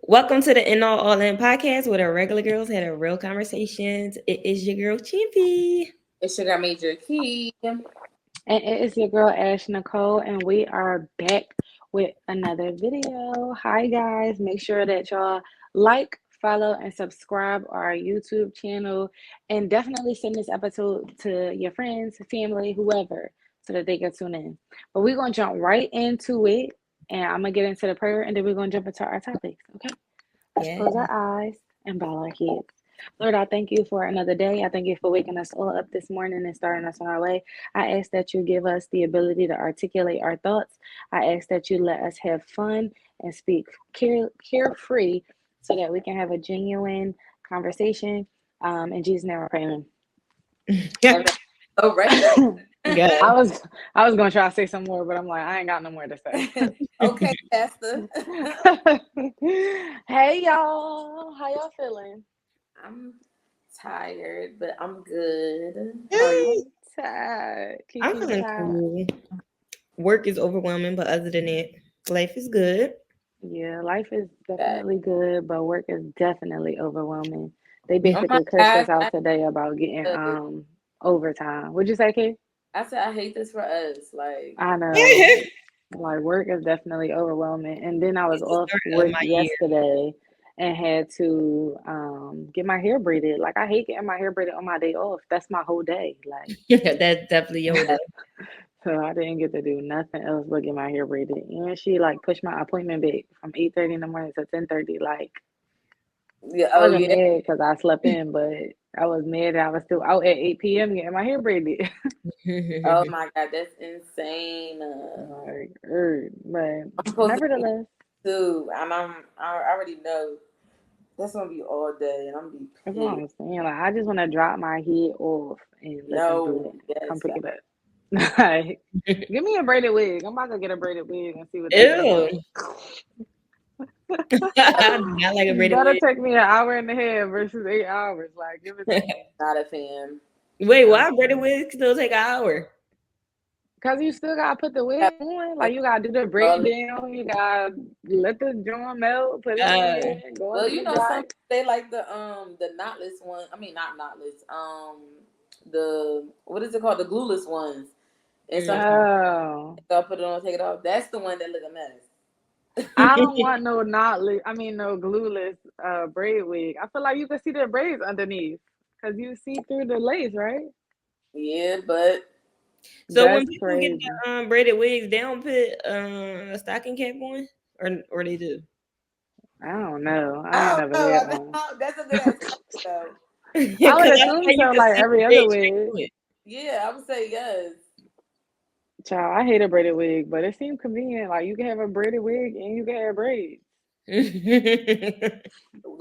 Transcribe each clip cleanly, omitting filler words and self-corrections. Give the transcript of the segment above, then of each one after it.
Welcome to the In All In podcast where the regular girls had a real conversations. It is your girl Chimpy. It's your girl Major Key. And it is your girl Ash Nicole, and we are back with another video. Hi guys, make sure that y'all like, follow, and subscribe our YouTube channel, and definitely send this episode to your friends, family, whoever, so that they can tune in. But we're gonna jump right into it, and I'm gonna get into the prayer, and then we're gonna jump into our topics. Okay, let's Yeah. close our eyes and bow our heads. Lord, I thank you for another day. I thank you for waking us all up this morning and starting us on our way. I ask that you give us the ability to articulate our thoughts. I ask that you let us have fun and speak carefree so that we can have a genuine conversation. In Jesus' name, I pray. Yeah. Oh, right. Good. I was gonna try to say some more, but I'm like, I ain't got no more to say. Okay, Pastor. Hey y'all, how y'all feeling? I'm tired, but I'm good. I'm tired. I'm Kiki feeling tired. cool. Work is overwhelming, but other than it, life is good. Yeah, life is definitely good, but work is definitely overwhelming. They Oh my basically cursed gosh, us out today about getting overtime. Would you say, Kate? I said I hate this for us. Like, I know. This Like work is definitely overwhelming. And then I was is the off start of work my year. yesterday and had to get my hair braided. Like I hate getting my hair braided on my day off. That's my whole day. Like That's definitely your day. so I didn't get to do nothing else but get my hair braided. And she like pushed my appointment back from 8:30 in the morning to 10:30. Like yeah, I oh wasn't yeah. mad because I slept in, but I was mad that I was still out at 8 p.m. getting my hair braided. Oh my God, that's insane. Like, but I'm supposed to be nevertheless, too, and I already know that's gonna be all day, and I'm gonna be that's what pissed. I'm saying. Like, I just want to drop my head off and let them do No, it. Come yes, pick it up. Like, give me a braided wig. I'm about to get a braided wig and see what they think. Ew. I do not like a braided That'll wig. take me an hour and a half versus 8 hours. Like, give it to me. not a fan. Wait, Um, why braided wigs still take an hour? Cause you still gotta put the wig on, like you gotta do the braid down, you gotta let the joint melt, put it Uh, in, go Well, up in you the know, some dry. they like the knotless one. I mean, not knotless. The what is it called? The glueless ones. And some mm. Oh, they'll put it on, take it off. That's the one that look a mess. I don't want no knotless. I mean, no glueless braid wig. I feel like you can see the braids underneath, cause you see through the lace, right? Yeah, but So when That's people get crazy. the braided wigs, they don't put a stocking cap on, or they do. I don't know. I ain't I never don't had know. one. That's a good ass question, though. I Because would I assume thought you so, could like see the every other braid straight wig. through Yeah, I would say yes. Child, I hate a braided wig, but it seemed convenient. Like you can have a braided wig and you can have braids. it.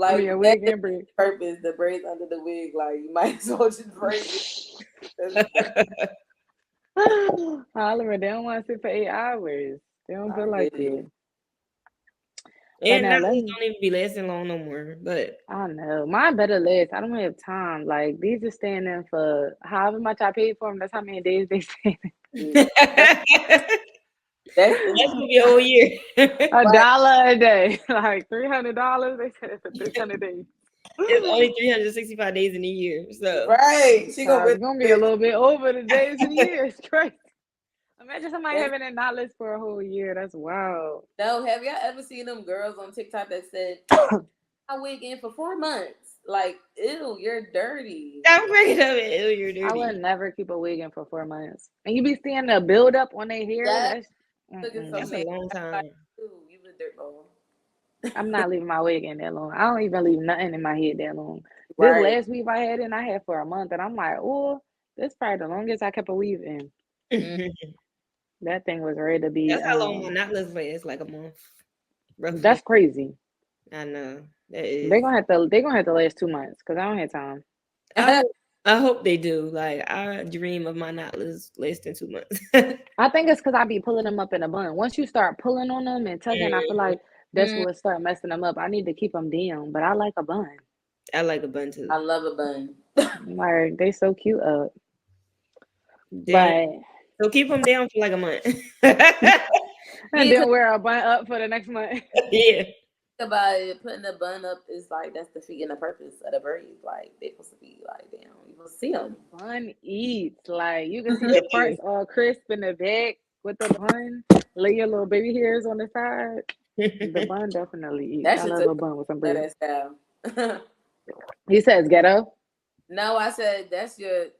I mean, Like a that wig defeats and braids. the purpose. The braids under the wig, like you might as well just braid it. That's- However, they don't want to sit for 8 hours. They don't I feel like get it. it. But And now not let don't me. even be lasting long no more. But I don't know. Mine better last. I don't have time. Like these are staying in for however much I paid for them. That's how many days they stay Mm. That's that's that's gonna be a whole year. A right. dollar a day, like $300. They said it for 300 days. It's only 365 days in a year. So Right. She gonna Child, really it's gonna be a get little bit over the days of the year. It's crazy. Imagine somebody that's having it not list for a whole year. That's wild. no. Have y'all ever seen them girls on TikTok that said I wig in for 4 months? Like, ew, you're dirty. I'm bringing up it. Ew, you're I would dirty. never keep a wig in for 4 months. And you be seeing the build up on their hair. That That's looking so That's mm-mm. a mad. long Like, time. ew, you a dirt ball. I'm not leaving my wig in that long. I don't even leave nothing in my head that long. This Right. last weave I had in, I had for a month, and I'm like, oh, this probably the longest I kept a weave in. Mm. That thing was ready to be. That's how long my not list lasts, like a month, roughly. That's crazy. I know that is. They're gonna have to last 2 months because I don't have time. I hope they do. Like I dream of my not less than 2 months. I think it's because I be pulling them up in a bun. Once you start pulling on them and tugging, I feel Mm, like that's Mm, what start messing them up. I need to keep them down, but I like a bun. I like a bun I too. love a bun. Like they so cute up, Damn. but So keep them down for like a month. and Yeah, 'cause then wear a bun up for the next month. Yeah. about it, putting the bun up is like that's defeating the purpose of the braids. Like they supposed to be like, damn, you supposed to see them. Bun eats. Like you can see the fronts all crisp in the back with the bun. Lay your little baby hairs on the side. The bun definitely eats. That I should love a bun with some bread. that style. He says ghetto. No, I said that's your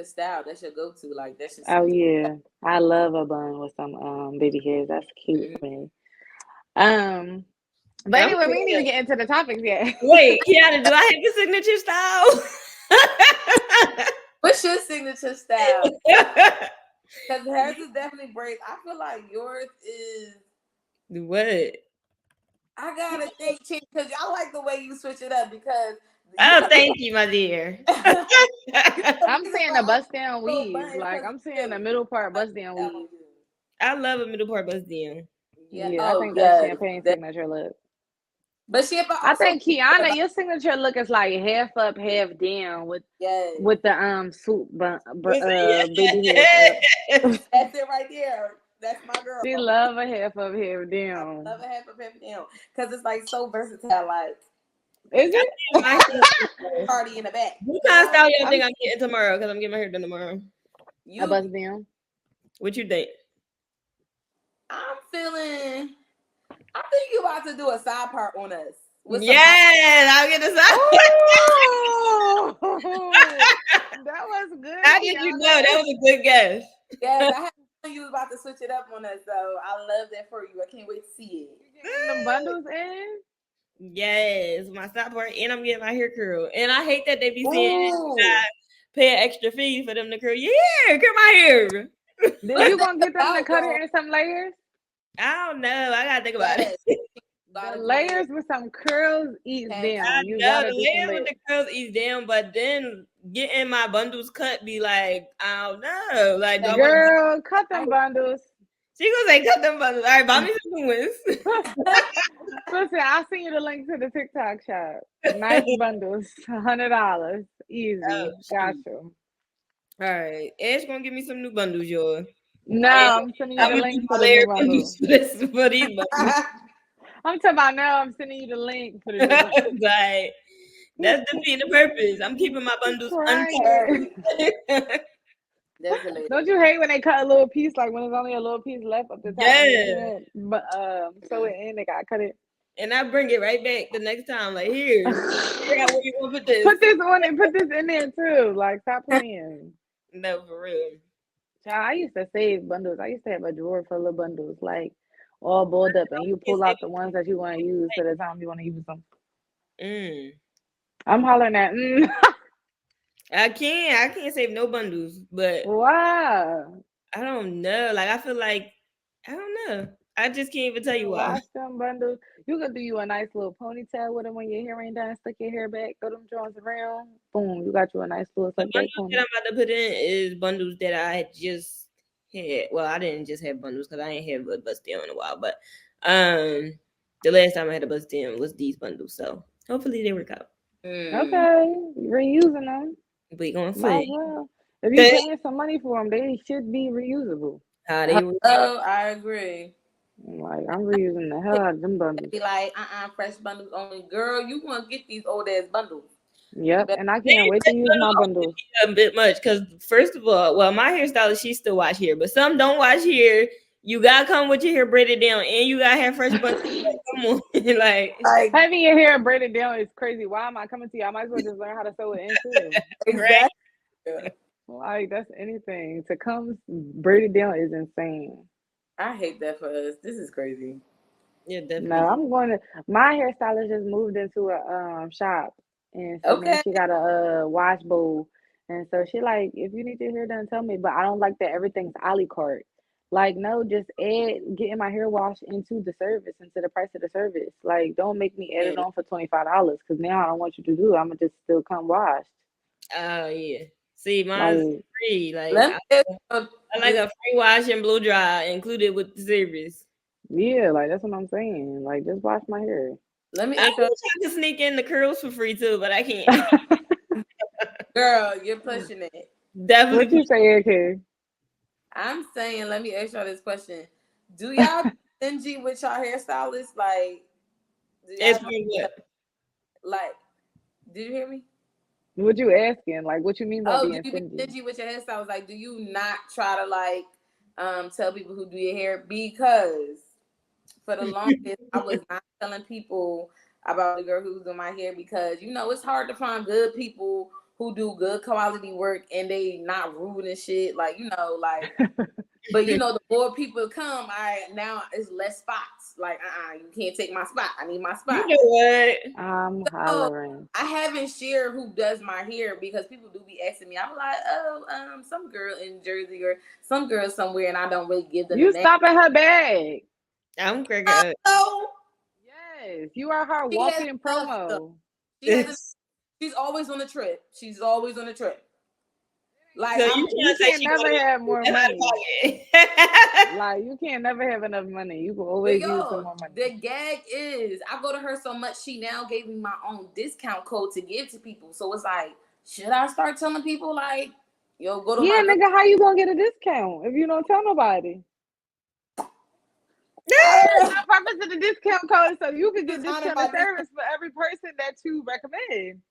style. That's your go to. Like that's your. Oh yeah, I love a bun with some baby hairs. That's cute for me. But I'm anyway, we curious. need to get into the topics yet. Wait, Kiana, do I have a signature style? What's your signature style? Because hers is definitely braids. I feel like yours is. What? I gotta think, because y'all like the way you switch it up. Because Oh, thank you, my dear. I'm saying a bust down weave. bun, Like I'm saying the middle part bust down weave. I love a middle part bust down. Yeah, I think that's champagne signature look. But I think Kiana, your signature look is like half up, half down with the swoop baby hair. That's it right there. That's my girl. She love a half up, half down. I love a half up, half down because it's like so versatile. Like, is it? Party in the back. What kind of style y'all think I'm getting tomorrow? Because I'm getting my hair done tomorrow. A bust down. What you think? I'm feeling. I think you about to do a side part on us. Yes, I'll get a side part. That was good. How did you know? That was a good guess. Yes, I had you was about to switch it up on us, so I love that for you. I can't wait to see it. You getting the bundles in? Yes, my side part, and I'm getting my hair curled. And I hate that they be saying I pay an extra fee for them to curl. Yeah, curl my hair. Then you gonna get them to cut it in some layers? I don't know. I gotta think about it. The layers with some curls eats down. I You know gotta the layers with the curls eats down, but then getting my bundles cut be like, I don't know. Like, girl, cut them bundles. She gonna say cut them bundles. All right, buy me some new ones. Listen, I'll send you the link to the TikTok shop. Nice bundles, $100, easy. Got you. All right, Edge gonna give me some new bundles, y'all. No, I'm sending you the link for the new bundles. For these bundles. I'm talking about now. I'm sending you the link for the new bundles. Like, that's defeating the purpose. I'm keeping my bundles uncovered. Don't you hate when they cut a little piece, like when there's only a little piece left up the top? Yeah. But so it in, they gotta cut it. And I bring it right back the next time. Like, here, figure out where you want to put this. Put this on and put this in there too. Like, stop playing. No, for real. Child, I used to save bundles. I used to have a drawer full of bundles, like all balled up, and you pull out the ones that you want to use to the time you want to use them. I'm hollering at. I can't save no bundles, but why? I don't know. Like, I feel like I don't know. I just can't even tell you why. Wash them bundles. You could do you a nice little ponytail with them when your hair ain't done. Stick your hair back, throw them drawers around. Boom, you got you a nice little. The bundles that I'm about to put in is bundles that I just had. Well, I didn't just have bundles because I ain't had a bust down in a while. But the last time I had a bust down was these bundles. So hopefully they work out. Okay, reusing them. We gonna see. Well. If you're paying some money for them, they should be reusable. I agree. Like, I'm reusing the hell out of them bundles. Be like, fresh bundles only. Girl, you want to get these old ass bundles. Yep, and I can't wait to use my bundles. A bit much because first of all, well, my hairstylist, she still wash hair, but some don't wash hair. You gotta come with your hair braided down, and you gotta have fresh bundles. Come on, like having your hair braided down is crazy. Why am I coming to you? I might as well just learn how to sew it in too. Exactly. Like, that's anything. To come braided down is insane. I hate that for us. This is crazy. Yeah, definitely. No, I'm going to. My hairstylist just moved into a shop, and so now she got a wash bowl, and so she like, if you need your hair done, tell me. But I don't like that everything's a la carte. Like, no, just add getting my hair washed into the service, into the price of the service. Like, don't make me add it on for $25 because now I don't want you to do it. I'm gonna just still come washed. Oh yeah. See, mine's free. Like I like a free wash and blow dry included with the service. Yeah, like that's what I'm saying. Like, just wash my hair. Let me. I wish I could sneak in the curls for free too, but I can't. Girl, you're pushing it. Definitely. What you say, AK? I'm saying, let me ask y'all this question: do y'all stingy with y'all hairstylists? Like, Do y'all It's ever, been what? like, did you hear me? What you asking? Like, what you mean by Oh, do being you be stingy? stingy with your hairstyles? Like, do you not try to like tell people who do your hair? Because for the longest, I was not telling people about the girl who was doing my hair because it's hard to find good people who do good quality work and they not rude and shit. Like but the more people come, now it's less spots. Like you can't take my spot. I need my spot. You know what? I'm So hollering. I haven't shared who does my hair because people do be asking me. I'm like, some girl in Jersey or some girl somewhere, and I don't really give them the You name. stop at her bag. I'm cracking up. So Yes, you are her she has walking enough stuff. promo. She's always on a trip. She's always on a trip. Like So You can't never have more money. Like you can't never have enough money. You can always use some more money. The gag is I go to her so much. She now gave me my own discount code to give to people. So it's like, should I start telling people like, yo, go to Yeah, my nigga, how you gonna get a discount if you don't tell nobody? The purpose of the discount code is so you can get discounted service for every person that you recommend.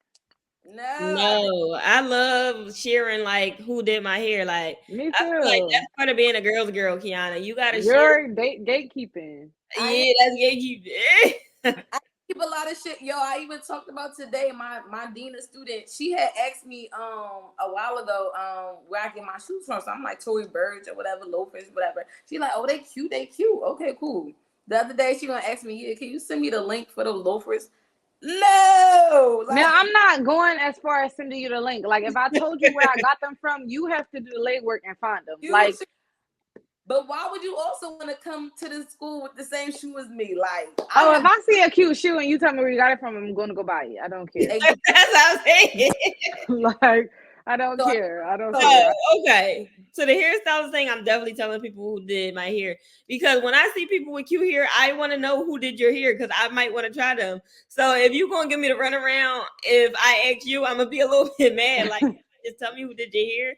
No, I love sharing like who did my hair. Like Me I feel like too. that's part of being a girl's girl, Kiana. You gotta share. You're gatekeeping. Yeah, that's gatekeeping. I keep a lot of shit. Yo, I even talked about today. My Dina student, she had asked me a while ago where I get my shoes from. So I'm like Tory Burch or whatever, loafers, whatever. She like, oh, they cute. Okay, cool. The other day she gonna ask me, yeah, can you send me the link for the loafers? No. Now I'm not going as far as sending you the link. Like if I told you where I got them from, you have to do the legwork and find them. Like, but why would you also want to come to the school with the same shoe as me? Like, if I see a cute shoe and you tell me where you got it from, I'm going to go buy it. I don't care. That's what I'm saying. Like, I don't care. I don't care. Oh, okay. So the hairstylist thing, I'm definitely telling people who did my hair because when I see people with cute hair, I want to know who did your hair because I might want to try them. So if you're gonna give me the runaround, if I ask you, I'm gonna be a little bit mad. Like, just tell me who did your hair.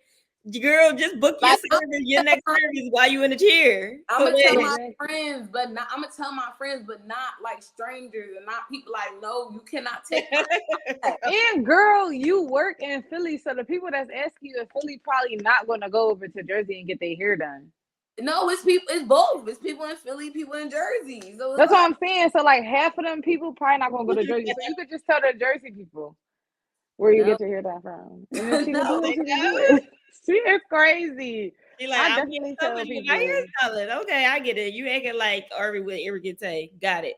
Girl, just book your service, your next service while you in the chair. I'm gonna tell my friends, but not. I'm gonna tell my friends, but not like strangers and not people like. No, you cannot take. And girl, you work in Philly, so the people that's asking you in Philly probably not gonna go over to Jersey and get their hair done. No, it's people. It's both. It's people in Philly, people in Jersey. So that's what I'm saying. So like half of them people probably not gonna go to Jersey. So you could just tell the Jersey people where you get your hair done from, and then she can do it. She can do it. She is crazy. She like, I I'm definitely tell people. My hairstylist. Okay, I get it. You acting like Ari with Irrigate. Got it.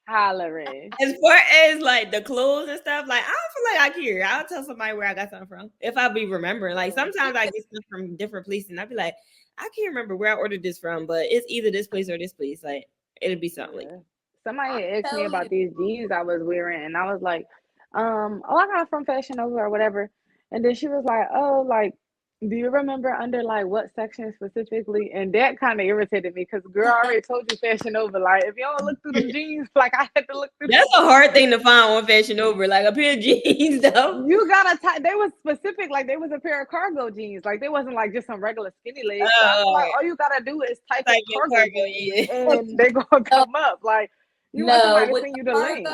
Hollering. As far as like the clothes and stuff, like I don't feel like I care. I'll tell somebody where I got something from if I be remembering. Like sometimes I get stuff from different places, and I be like, I can't remember where I ordered this from, but it's either this place or this place. Like it'll be something. Like somebody asked me about these jeans I was wearing, and I was like, I got it from Fashion Nova or whatever. And then she was like, oh, like, do you remember under like what section specifically? And that kind of irritated me because girl, I already told you Fashion Nova. Like, if you don't look through them jeans, like I had to look through. That's a hard thing to find on Fashion Nova, like a pair of jeans though. You gotta they was specific, like they was a pair of cargo jeans. Like they wasn't like just some regular skinny legs. So I feel like all you gotta do is type in cargo jeans and they're gonna come up. Like you want somebody to send you the link.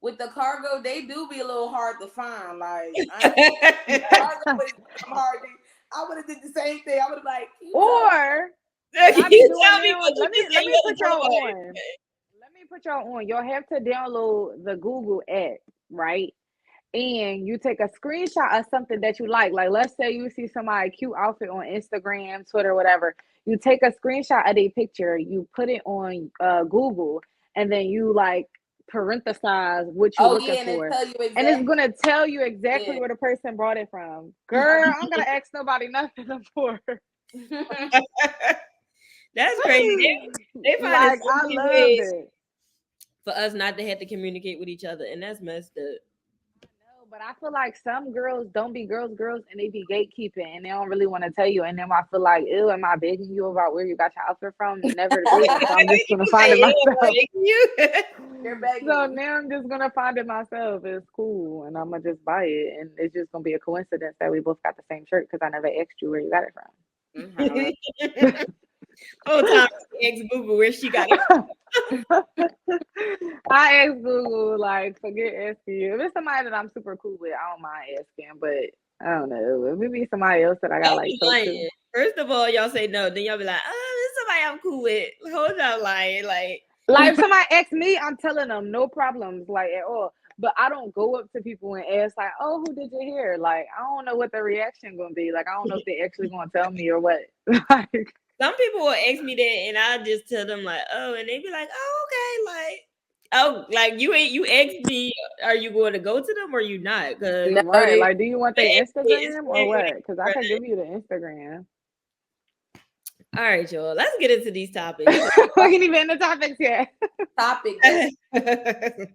With the cargo, they do be a little hard to find. Like cargo is hard. I would have did the same thing. I would have like, let me put y'all on. Let me put y'all on. You'll have to download the Google app, right? And you take a screenshot of something that you like. Like, let's say you see somebody cute outfit on Instagram, Twitter, whatever. You take a screenshot of their picture, you put it on Google, and then you like parenthesize what you're looking for. And it's gonna tell you exactly where the person brought it from. Girl, I'm gonna ask nobody nothing for. That's crazy. They find like, I love it. For us not to have to communicate with each other, and that's messed up. But I feel like some girls don't be girls, and they be gatekeeping, and they don't really want to tell you. And then I feel like, ew, am I begging you about where you got your outfit from? Never to be. So I'm just gonna find it myself. So now I'm just gonna find it myself. It's cool, and I'm gonna just buy it, and it's just gonna be a coincidence that we both got the same shirt because I never asked you where you got it from. Whole time ex Google where she got it. I ask Google, like, forget asking you. If it's somebody that I'm super cool with, I don't mind asking, but I don't know. If it be somebody else that I got Y'all like be talk to. lying. First of all, y'all say no, then y'all be like, oh, this is somebody I'm cool with. Hold up, lying. Like if somebody asks me, I'm telling them no problems, like at all. But I don't go up to people and ask like, "Oh, who did you hear?" Like I don't know what the reaction gonna be. Like I don't know if they actually gonna tell me or what. Like, some people will ask me that, and I just tell them like, oh, and they be like, oh, okay, like, oh, like you asked me, are you going to go to them or you not? Because No, right, they like, do you want their they- Instagram or what? it's- Because I can give you the Instagram. all right, y'all, let's get into these topics. We ain't even in the topics yet. topic. Though.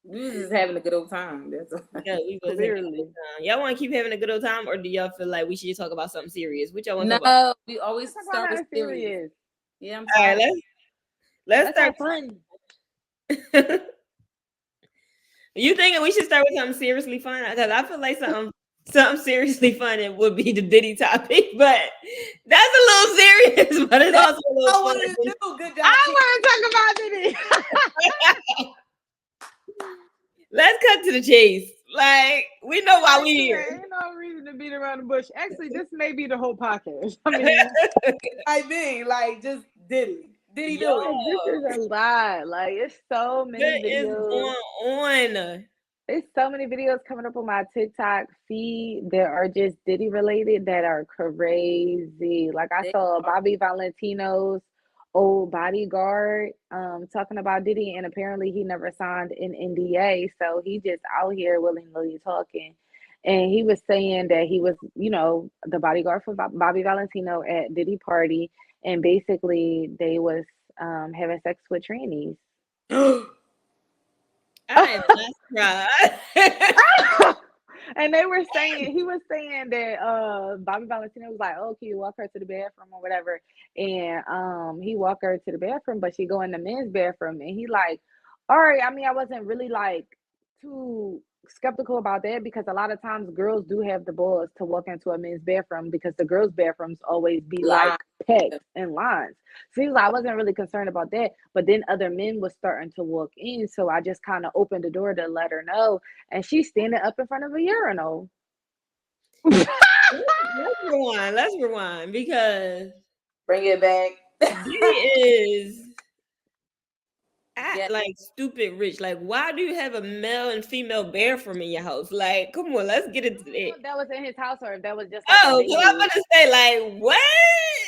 We was just having a good old time. That's all. Yeah, we was having a good Clearly. time. Y'all want to keep having a good old time, or do y'all feel like we should talk about something serious? Which y'all want to talk about? No, we always Talk start about with nothing serious. serious. Yeah, I'm All right, sorry. let's Let's start. have fun. You thinking we should start with something seriously fun? Because I feel like something seriously fun it would be the Diddy topic, but that's a little serious, but it's also a I little wanted fun. to do. Good job. I want to talk about Diddy. Let's cut to the chase. Like we know why we There here. ain't no reason to beat around the bush. Actually, this may be the whole podcast. I mean, I mean, like, just Diddy. Diddy do it. this is a lot. Like, it's so many What is videos. going on? There's so many videos coming up on my TikTok feed that are just Diddy related that are crazy. Like I They saw are. Bobby Valentino's old bodyguard talking about Diddy, and apparently he never signed an NDA, so he just out here willingly talking. And he was saying that he was, the bodyguard for Bobby Valentino at Diddy party, and basically they was having sex with trannies. I am not surprised. And he was saying that Bobby Valentino was like, "Oh, can you walk her to the bathroom or whatever?" And he walked her to the bathroom, but she go in the men's bathroom, and he like, all right. I mean, I wasn't really like too skeptical about that because a lot of times girls do have the balls to walk into a men's bathroom because the girls' bathrooms always be like Line. packed in lines. So he was like, I wasn't really concerned about that, but then other men was starting to walk in, so I just kind of opened the door to let her know, and she's standing up in front of a urinal. Let's rewind because Bring it back. Diddy is Yeah. like stupid rich. Like, why do you have a male and female bathroom in your house? Like, come on, let's get into If that. that was in his house or if that was just like Oh, so I'm venue. about to say, like, what?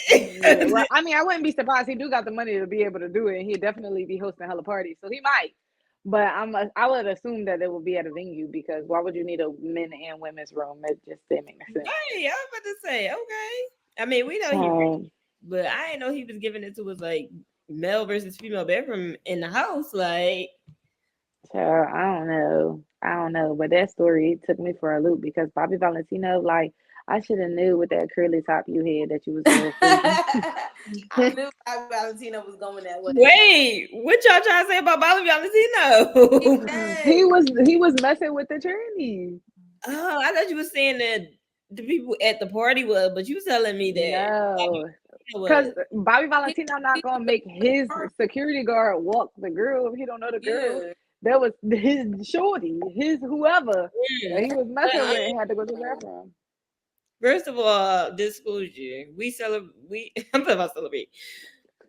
Yeah, well, I mean, I wouldn't be surprised. He do got the money to be able to do it, and he'd definitely be hosting hella parties, so he might. But I would assume that it would be at a venue because why would you need a men and women's room? It just didn't make sense. Hey, I was about to say, okay. I mean, we know he rich, but I didn't know he was giving it to us like male versus female bathroom in the house. Like, So I don't know, but that story took me for a loop because Bobby Valentino, like, I should have knew with that curly top you had that you was a little freaky. I knew Bobby Valentino was going that way. wait, what y'all trying to say about Bobby Valentino? He was messing with the trannies. Oh, I thought you were saying that the people at the party was, but you telling me that No, was. because Bobby Valentino not gonna make his security guard walk the girl if he don't know the girl. Yeah. That was his shorty, his whoever that he was messing But, with and had to go to the bathroom. First of all, disclosure. We celebrate. I'm talking about celebrate.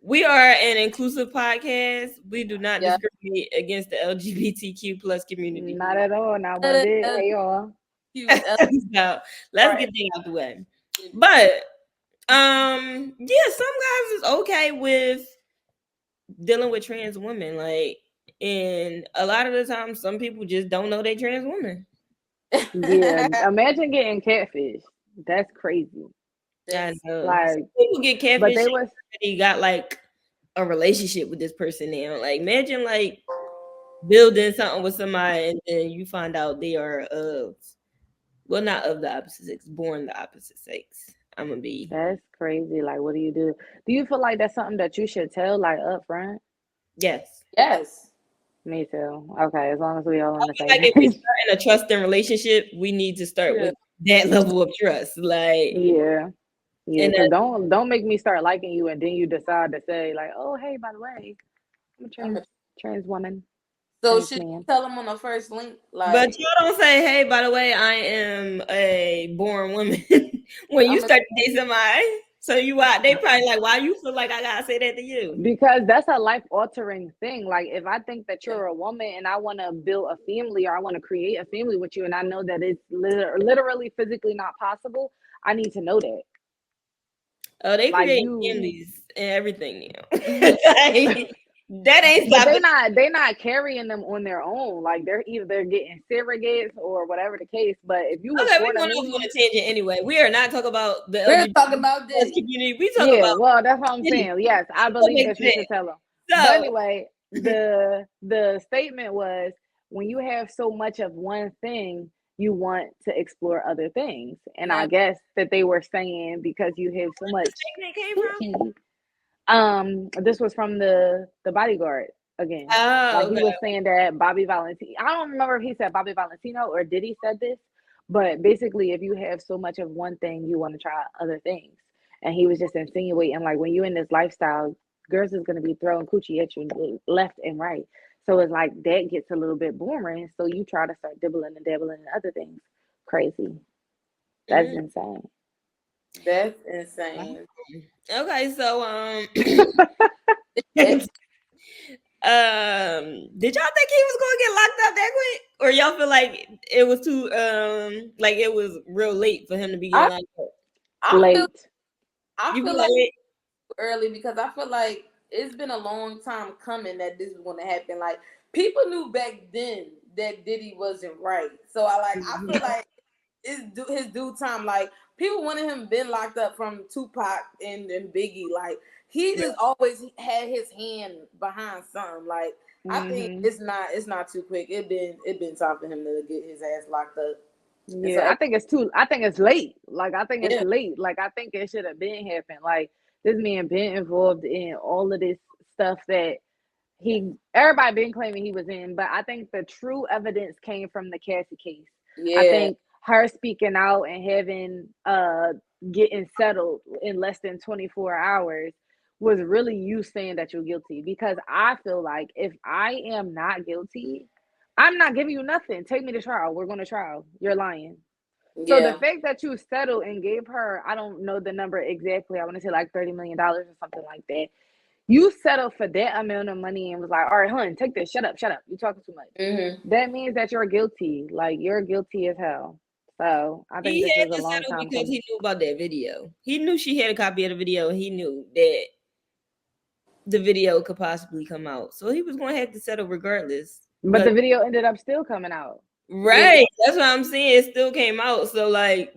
We are an inclusive podcast. We do not Yeah. discriminate against the LGBTQ plus community. Not at all. Not one bit. Hey y'all. So let's get that out the way. But yeah, some guys is okay with dealing with trans women. Like, and a lot of the time, some people just don't know they trans women. Yeah, imagine getting catfish. That's crazy. I know. Like, Some people get catfish. but they was He got like a relationship with this person now. Like, imagine like building something with somebody and then you find out they are not of the opposite sex, born the opposite sex. I'm gonna be. that's crazy. Like, what do you do? Do you feel like that's something that you should tell like up front? Yes. Yes. Me too. Okay, as long as we all on the same Like if we page. start in a trusting relationship, we need to start with that level of trust. Like, Yeah. Yeah, And because don't make me start liking you and then you decide to say like, oh hey, by the way, I'm a trans woman, So trans should you man. tell them on the first link? but Like, you don't say, hey, by the way, I am a born woman when you I'm a start to date somebody. So they probably like, why you feel like I gotta say that to you? Because that's a life altering thing. Like if I think that you're a woman and I want to build a family or I want to create a family with you and I know that it's literally physically not possible, I need to know that. Oh, they Like create you families and everything now. Like, that ain't but stopping. they not carrying them on their own. Like they're either getting surrogates or whatever the case. But if you was Okay, we born a going off on man, a tangent anyway. We are not talking about the we're LGBT talking about plus Diddy. community. We talk yeah, about well, that's what I'm Diddy. saying. Yes, I So that believe makes that you sense. should tell them. So But anyway, the statement was when you have so much of one thing, you want to explore other things. And I Yeah. guess that they were saying because you have so much statement came from? cookie. This was from the bodyguard again. Oh, Like he okay. was saying that Bobby Valentino. I don't remember if he said Bobby Valentino or did he said this, but basically, if you have so much of one thing, you want to try other things. And he was just insinuating like when you're in this lifestyle, girls is gonna be throwing coochie at you left and right. So it's like that gets a little bit boring. So you try to start dibbling and dabbling in other things. Crazy. That's Mm, insane. That's insane. okay, so It, did y'all think he was gonna get locked up that quick, or y'all feel like it was too like it was real late for him to be getting I locked up? I feel Late. I You feel feel like like early because I feel like it's been a long time coming that this was going to happen. Like people knew back then that Diddy wasn't right. So I feel like his due time. Like people wanted him been locked up from Tupac and Biggie. Like he just always had his hand behind something. Like I think Hmm. it's not too quick. It been time for him to get his ass locked up. And so Yeah, I think it's late. Like I think it's yeah, late. Like I think it should have been happened. Like this man been involved in all of this stuff that everybody been claiming he was in, but I think the true evidence came from the Cassie case. I yeah, think her speaking out and having getting settled in less than 24 hours was really you saying that you're guilty, because I feel like if I am not guilty, I'm not giving you nothing. Take me to trial. We're going to trial. You're lying. So the yeah. fact that you settled and gave her, I don't know the number exactly. I want to say like $30 million or something like that. You settled for that amount of money and was like, all right, hun, take this. Shut up, shut up. You're talking too much. Mm-hmm. That means that you're guilty. Like you're guilty as hell. So I think he this had was a to long settle time because coming. he knew about that video. He knew she had a copy of the video. He knew that the video could possibly come out, so he was going to have to settle regardless. But But the video ended up still coming out. Yeah, right, that's what I'm saying. It still came out. So like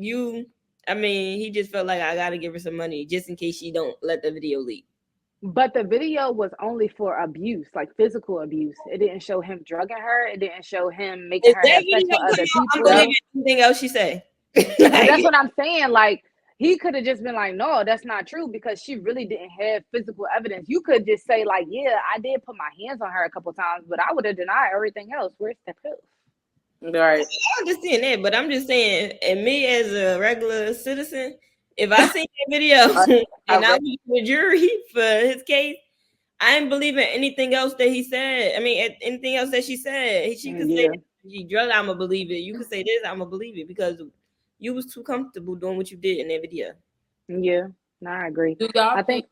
I mean, he just felt like I got to give her some money just in case she don't let the video leak. But the video was only for abuse, like physical abuse. It didn't show him drugging her. It didn't show him making If her that have sex video with come other out, I'm people. believing anything else she say. But Like, that's what I'm saying. Like he could have just been like, no, that's not true, because she really didn't have physical evidence. You could just say like, yeah, I did put my hands on her a couple times, but I would have denied everything else. Where's the proof? right. I understand that, but I'm just saying, and me as a regular citizen, if I seen that video I and I read. was the jury for his case, I ain't believing anything else that he said. I mean, anything else that she said. She could say Yeah, that she drugged, I'ma believe it. You could say this, I'ma believe it, because you was too comfortable doing what you did in that video. yeah. No, I agree. Do y'all I think? think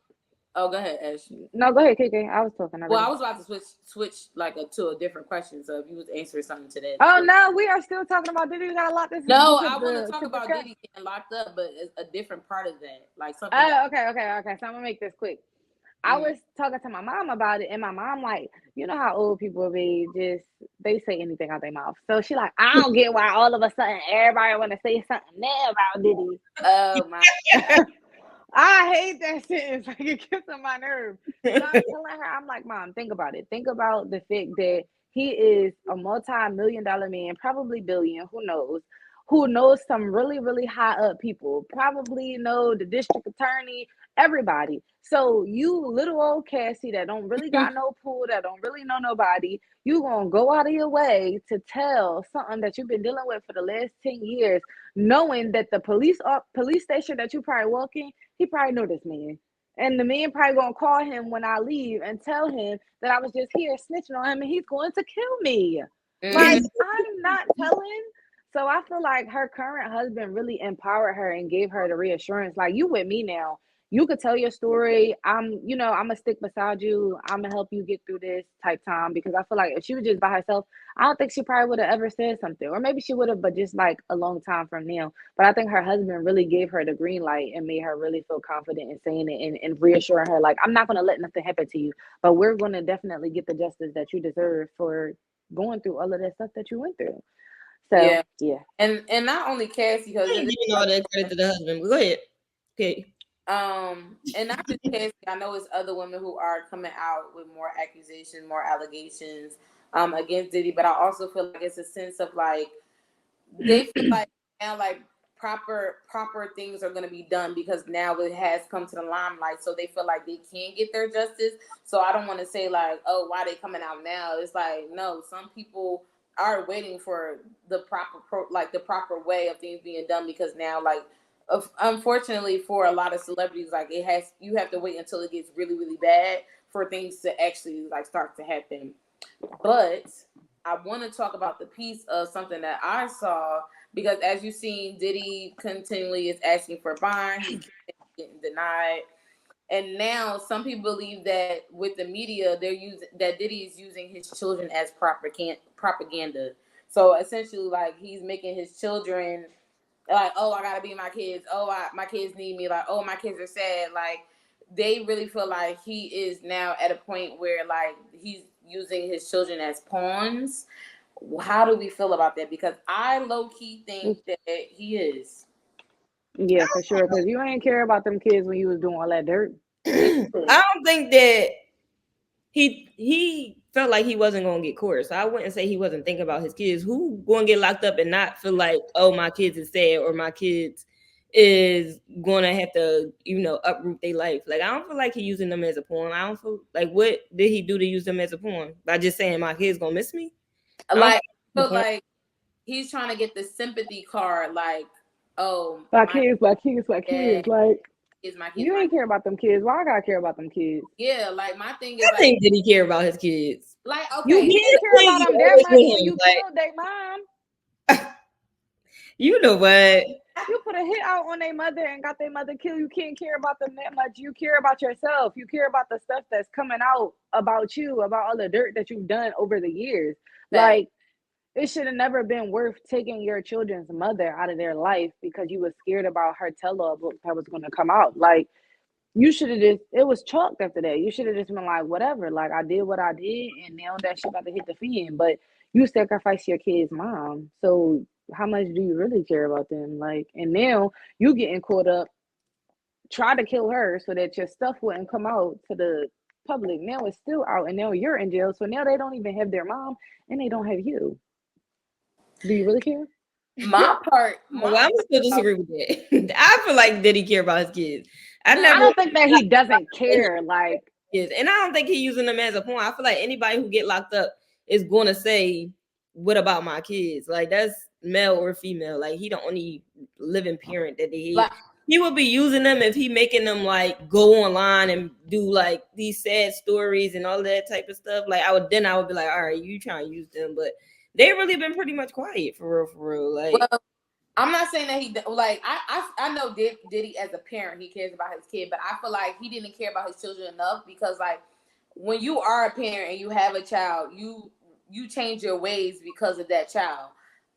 Oh, go ahead, Ash. no. Go ahead, KK. I was talking Well, I already. was about to switch like to a different question. So if you was answering something to that, Oh no, we are still talking about Diddy. We got a lot to no, I want to talk to about discuss. Diddy getting locked up, but it's a different part of that, like something that. Oh, okay. So I'm gonna make this quick. I was talking to my mom about it, and my mom like, you know how old people be, just they say anything out their mouth. So she like, I don't get why all of a sudden everybody want to say something bad about Diddy. Oh my. I hate that sentence. Like it gets on my nerve. But I'm telling her, I'm like, Mom, think about it. Think about the fact that he is a multi-million-dollar man, probably billion, who knows some really, really high up people, probably know the district attorney everybody. So you little old Cassie that don't really got no pool, that don't really know nobody, you gonna go out of your way to tell something that you've been dealing with for the last 10 years, knowing that the police station that you probably walk in, he probably know this man. And the man probably gonna call him when I leave and tell him that I was just here snitching on him and he's going to kill me. Like, I'm not telling. So I feel like her current husband really empowered her and gave her the reassurance, like, you with me now. You could tell your story. I'm gonna stick beside you. I'm gonna help you get through this type time. Because I feel like if she was just by herself, I don't think she probably would have ever said something. Or maybe she would have, but just like a long time from now. But I think her husband really gave her the green light and made her really feel confident in saying it and reassuring her, like, I'm not gonna let nothing happen to you, but we're gonna definitely get the justice that you deserve for going through all of that stuff that you went through. So yeah. And not only Cassie, because giving all that credit to the husband. Go ahead. Okay. And not just Cassie, I know it's other women who are coming out with more accusations, more allegations against Diddy, but I also feel like it's a sense of like they feel like now like proper things are going to be done because now it has come to the limelight, so they feel like they can get their justice. So I don't want to say like, oh, why they coming out now? It's like, no, some people are waiting for the proper way of things being done, because now, like, unfortunately for a lot of celebrities, like, you have to wait until it gets really, really bad for things to actually like start to happen. But I want to talk about the piece of something that I saw, because as you've seen, Diddy continually is asking for bond, he's getting denied. And now some people believe that with the media, that Diddy is using his children as propaganda. So essentially, like, he's making his children like, oh, I gotta be my kids. Oh, my kids need me. Like, oh, my kids are sad. Like, they really feel like he is now at a point where like he's using his children as pawns. How do we feel about that? Because I low key think that he is. Yeah, for sure. Because you ain't care about them kids when you was doing all that dirt. I don't think that he felt like he wasn't gonna get caught. So I wouldn't say he wasn't thinking about his kids. Who gonna get locked up and not feel like, oh, my kids is sad or my kids is gonna have to, uproot their life? Like, I don't feel like he's using them as a pawn. I don't feel like, what did he do to use them as a pawn? By just saying my kids gonna miss me? Like, I feel like he's trying to get the sympathy card, like, oh, my kids, like, is my kids. You ain't care about them kids. Why I gotta care about them kids? Yeah, like, my thing is, I think, did he care about his kids? Like, okay, you didn't care about them that much when you killed their mom. You know what? You put a hit out on their mother and got their mother killed. You can't care about them that much. You care about yourself. You care about the stuff that's coming out about you, about all the dirt that you've done over the years. Like, it should have never been worth taking your children's mother out of their life because you were scared about her tell-all book that was going to come out. Like, you should have just, it was chalked after that. You should have just been like, whatever. Like, I did what I did, and now that shit about to hit the fan. But you sacrificed your kid's mom. So how much do you really care about them? Like, and now you getting caught up, try to kill her so that your stuff wouldn't come out to the public. Now it's still out, and now you're in jail. So now they don't even have their mom, and they don't have you. Do you really care? My part. Well, I'm still disagree with that. I feel like, did he care about his kids? I don't think that he doesn't care. Like, yes, and I don't think he's using them as a point. I feel like anybody who get locked up is going to say, "What about my kids?" Like, that's male or female. Like, he the only living parent that he would be using them if he making them like go online and do like these sad stories and all that type of stuff. Like, I would be like, all right, you trying to use them, but they really been pretty much quiet for real. Like, well, I'm not saying that he like I know Diddy as a parent, he cares about his kid, but I feel like he didn't care about his children enough, because like when you are a parent and you have a child, you change your ways because of that child.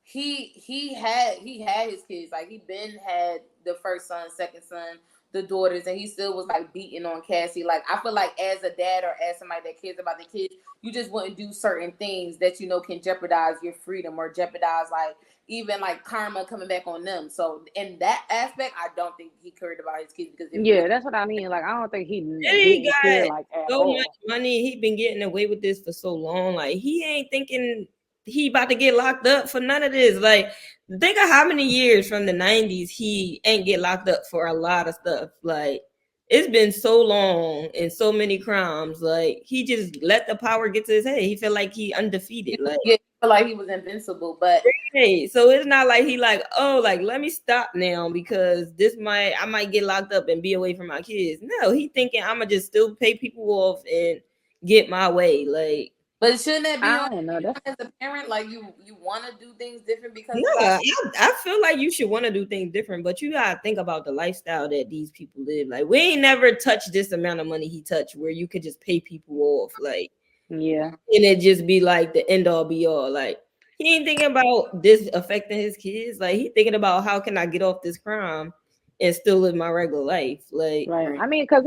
He had his kids, like he been had the first son, second son, the daughters, and he still was like beating on Cassie. Like, I feel like as a dad or as somebody that cares about the kids, you just wouldn't do certain things that can jeopardize your freedom or jeopardize like even like karma coming back on them. So in that aspect, I don't think he cared about his kids, because that's what I mean. Like, I don't think he got care, like, so much money. He been getting away with this for so long. Like, he ain't thinking he about to get locked up for none of this. Like, think of how many years from the 90s he ain't get locked up for a lot of stuff. Like, it's been so long and so many crimes. Like he just let the power get to his head. He felt like he undefeated. Like Yeah, feel like he was invincible, but hey, so it's not like he like, oh, like let me stop now because I might get locked up and be away from my kids. No, he thinking I'ma just still pay people off and get my way. Like but shouldn't that be I on don't know. That's as a parent? Like you want to do things different because no, you got I feel like you should want to do things different, but you gotta think about the lifestyle that these people live. Like we ain't never touched this amount of money he touched where you could just pay people off, like, yeah, and it just be like the end all be all. Like he ain't thinking about this affecting his kids. Like he thinking about how can I get off this crime and still live my regular life. Like right. I mean, because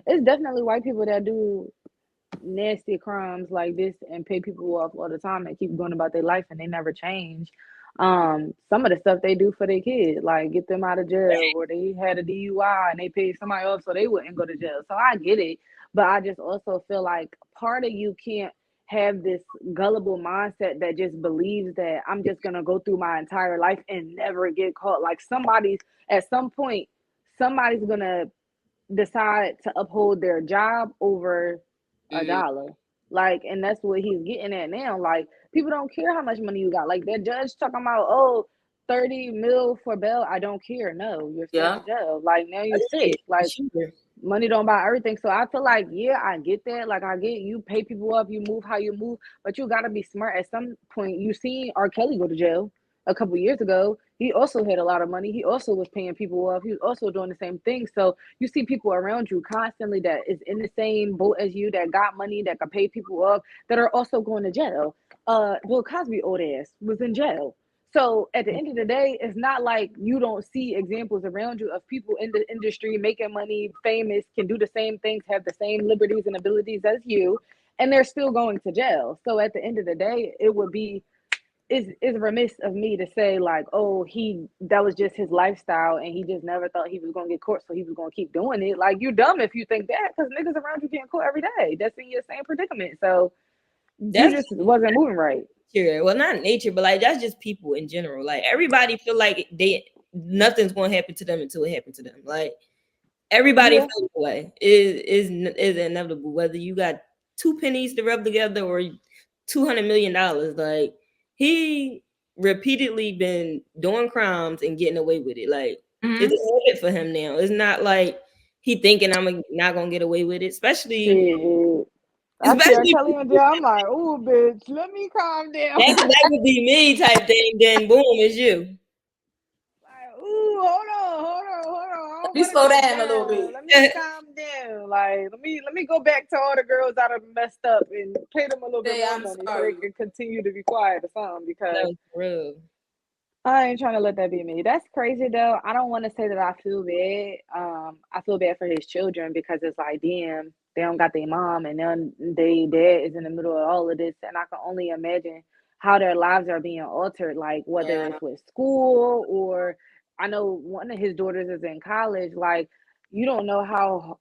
it's definitely white people that do nasty crimes like this and pay people off all the time and keep going about their life and they never change. Some of the stuff they do for their kids, like get them out of jail, or they had a DUI and they paid somebody off so they wouldn't go to jail. So I get it, but I just also feel like part of you can't have this gullible mindset that just believes that I'm just gonna go through my entire life and never get caught. Like somebody's at some point, somebody's gonna decide to uphold their job over a dollar. Like, and that's what he's getting at now. Like, people don't care how much money you got. Like that judge talking about, oh, 30 mil for bail. I don't care. No, you're still yeah. in jail. Like now you're sick. Like money don't buy everything. So I feel like, yeah, I get that. Like I get you pay people up, you move how you move, but you gotta be smart. At some point, you seen R. Kelly go to jail a couple years ago. He also had a lot of money. He also was paying people off. He was also doing the same thing. So you see people around you constantly that is in the same boat as you, that got money, that can pay people off, that are also going to jail. Bill Cosby old ass was in jail. So at the end of the day, it's not like you don't see examples around you of people in the industry making money, famous, can do the same things, have the same liberties and abilities as you, and they're still going to jail. So at the end of the day, it would be it's remiss of me to say like, oh, he that was just his lifestyle and he just never thought he was gonna get caught, so he was gonna keep doing it. Like you dumb if you think that, because niggas around you getting caught every day. That's in your same predicament. So you that's just wasn't moving right. nature. Well, not nature, but like that's just people in general. Like everybody feel like nothing's gonna happen to them until it happens to them. Like everybody Yeah. feels the way. Is inevitable. Whether you got two pennies to rub together or $200 million. Like he repeatedly been doing crimes and getting away with it. Like it's a habit for him now. It's not like he thinking not gonna get away with it. Especially Shit. I see R. especially Kelly in jail. I'm like, oh, bitch, let me calm down. that would be me type thing. Then boom, it's you. Like, ooh, hold on. I Let don't me want to slow go down a little down. bit. Let me calm down. Like, let me go back to all the girls that have messed up and pay them a little bit Say more I'm money so they sorry. can continue to be quiet or something. Because No, for real. I ain't trying to let that be me. That's crazy though. I don't want to say that I feel bad. I feel bad for his children because it's like, damn, they don't got their mom, and then they dad is in the middle of all of this, and I can only imagine how their lives are being altered. Like whether Yeah. it's with school or I know one of his daughters is in college. Like you don't know how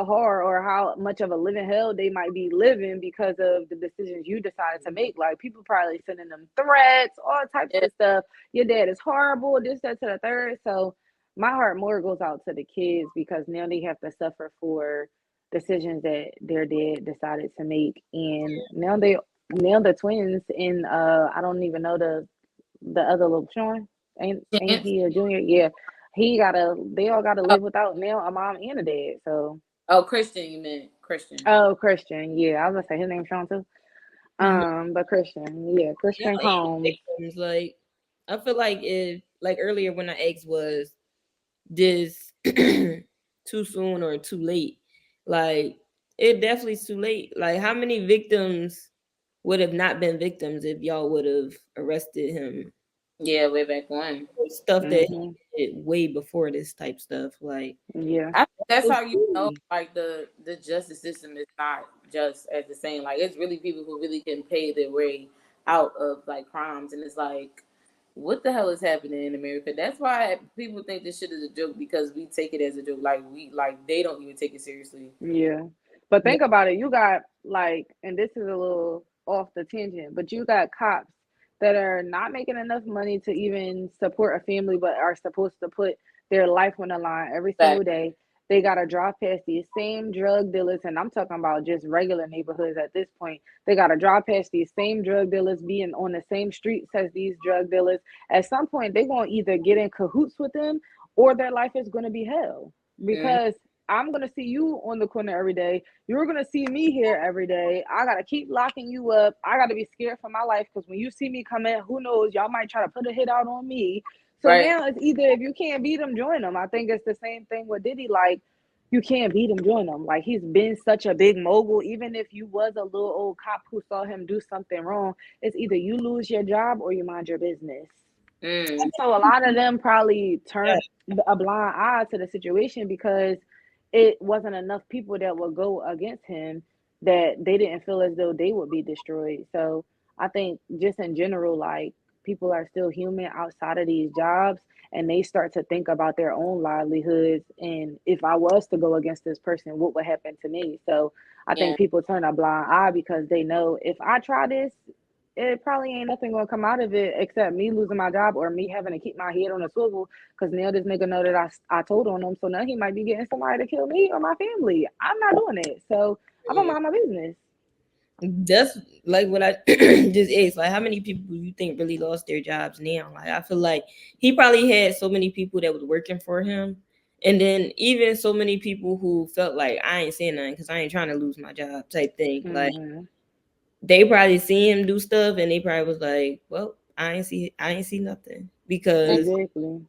hard or how much of a living hell they might be living because of the decisions you decided to make. Like people probably sending them threats, all types Yeah. of stuff. Your dad is horrible, this, that, to the third. So my heart more goes out to the kids because now they have to suffer for decisions that their dad decided to make. And now the twins and I don't even know the other little Sean. Ain't Chance. he a junior? Yeah. They all gotta Oh, live without now a mom and a dad. So oh, Christian, you meant Christian. oh Christian, yeah, I was gonna say his name's Sean too. Mhm. But Christian, yeah, Yeah, Christian and Combs. victims, like I feel like if like earlier when I asked was this too soon or too late, like it definitely is too late. Like how many victims would have not been victims if y'all would have arrested him Yeah, way back when. for stuff that Hmm. he did way before this type stuff? Like Yeah. I think that's it's how you know crazy. like the justice system is not just as the same. Like it's really people who really can pay their way out of like crimes, and it's like, what the hell is happening in America? That's why people think this shit is a joke because we take it as a joke. Like they don't even take it seriously. Yeah. But No, think about it. You got like, and this is a little off the tangent, but you got cops that are not making enough money to even support a family, but are supposed to put their life on the line every But single day. they gotta drive past these same drug dealers, and I'm talking about just regular neighborhoods at this point. They gotta drive past these same drug dealers, being on the same streets as these drug dealers. At some point, they're gonna either get in cahoots with them, or their life is gonna be hell. Mhm. Because I'm gonna see you on the corner every day. You're gonna see me here every day. I gotta keep locking you up. I gotta be scared for my life because when you see me come in, who knows? Y'all might try to put a hit out on me. So Right. now it's either if you can't beat them, join them. I think it's the same thing with Diddy. Like, you can't beat him, join him. Like, he's been such a big mogul. Even if you was a little old cop who saw him do something wrong, it's either you lose your job or you mind your business. Mm. So a lot of them probably turned a blind eye to the situation because it wasn't enough people that would go against him, that they didn't feel as though they would be destroyed. So I think just in general, like, people are still human outside of these jobs, and they start to think about their own livelihoods. And if I was to go against this person, what would happen to me? So I Yeah. think people turn a blind eye because they know if I try this, it probably ain't nothing gonna come out of it except me losing my job or me having to keep my head on a swivel because now this nigga know that I told on him, so now he might be getting somebody to kill me or my family. I'm not doing it, so I'm gonna mind my business. That's like what I just asked. Like, how many people you think really lost their jobs now? Like, I feel like he probably had so many people that was working for him, and then even so many people who felt like I ain't saying nothing because I ain't trying to lose my job type thing. Like, Mm-hmm. they probably see him do stuff, and they probably was like, "Well, I ain't see nothing," because Exactly,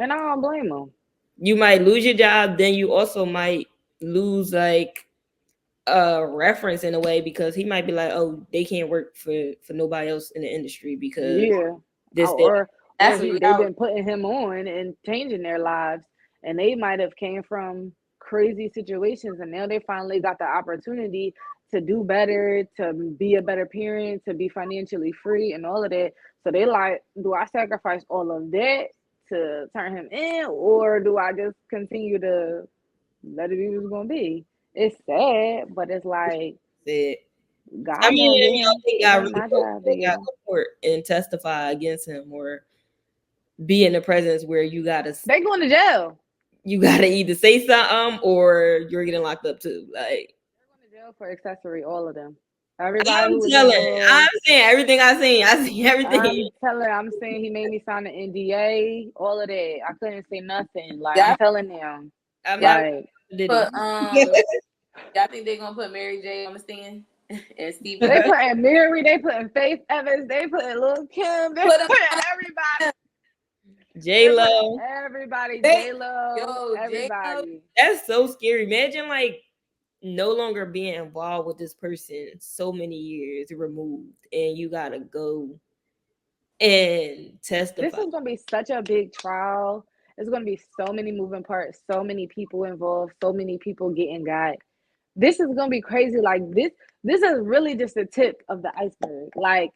and I don't blame him. you might lose your job, then you also might lose like a reference in a way because he might be like, oh, they can't work for nobody else in the industry because Yeah, this thing. or That's a they've reality. been putting him on and changing their lives, and they might have came from crazy situations, and now they finally got the opportunity to do better, to be a better parent, to be financially free, and all of that. So they like, do I sacrifice all of that to turn him in, or do I just continue to let it be what's gonna be? It's sad, but it's like Said. I God gonna get mean, y'all him. think It I ain't really my job to get got him. to court and testify against him or be in the presence where They going to jail. you gotta either say something or you're getting locked up too. Like, They're going to jail for accessory, all of them. Everybody I'm who was telling, I'm involved. saying everything I seen. I seen everything. I'm saying he made me sign an NDA, all of that. I couldn't say nothing. Like, I'm Yeah. telling them, I'm Yeah. not like, did But it. y'all think they're gonna put Mary J on the stand and Stevie? they putting Mary, they putting Faith Evans, they putting Lil Kim, they Put them putting on everybody. J They putting Lo. everybody, they, J-Lo, yo, J-Lo. everybody. That's so scary. Imagine like no longer being involved with this person so many years removed, and you gotta go and This testify. is gonna be such a big trial. It's gonna be so many moving parts, so many people involved, so many people getting got. This is gonna be crazy. Like, this is really just the tip of the iceberg. Like,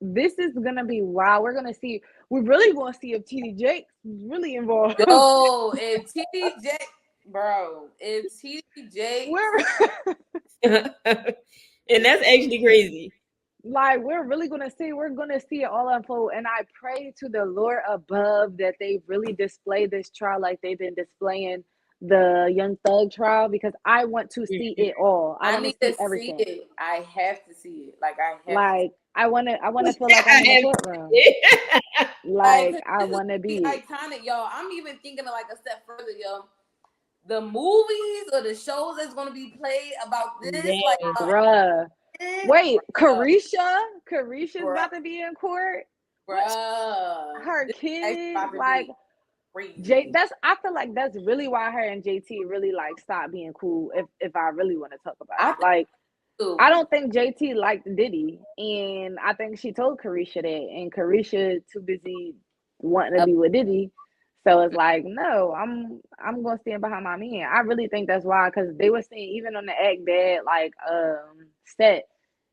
this is gonna be wow. We're really gonna see if TD Jakes is really involved. Yo, if TD bro, if TD we're And that's actually crazy. like, we're gonna see it all unfold. And I pray to the Lord above that they really display this trial like they've been displaying the Young Thug trial, because I want to see it all. I I want to need to see see everything. it. I have to see it. Like I have to. Like, I wanna feel like I'm in the courtroom. Like, Like, 'cause I this is wanna gonna be be. iconic, y'all. I'm even thinking of like a step further, yo. The movies or the shows that's gonna be played about this, like, Dang. Bruh. Wait, bruh, Carisha's bruh, about to be in court. What? bruh. Her This is kids, about to like, be crazy. I feel like that's really why her and JT really like stopped being cool. If I really want to talk about I it, think like, too. I don't think JT liked Diddy, and I think she told Carisha that, and Carisha too busy wanting to be with Diddy. So it's like, no, I'm gonna stand behind my man. I really think that's why, because they were saying even on the Act Bad like set,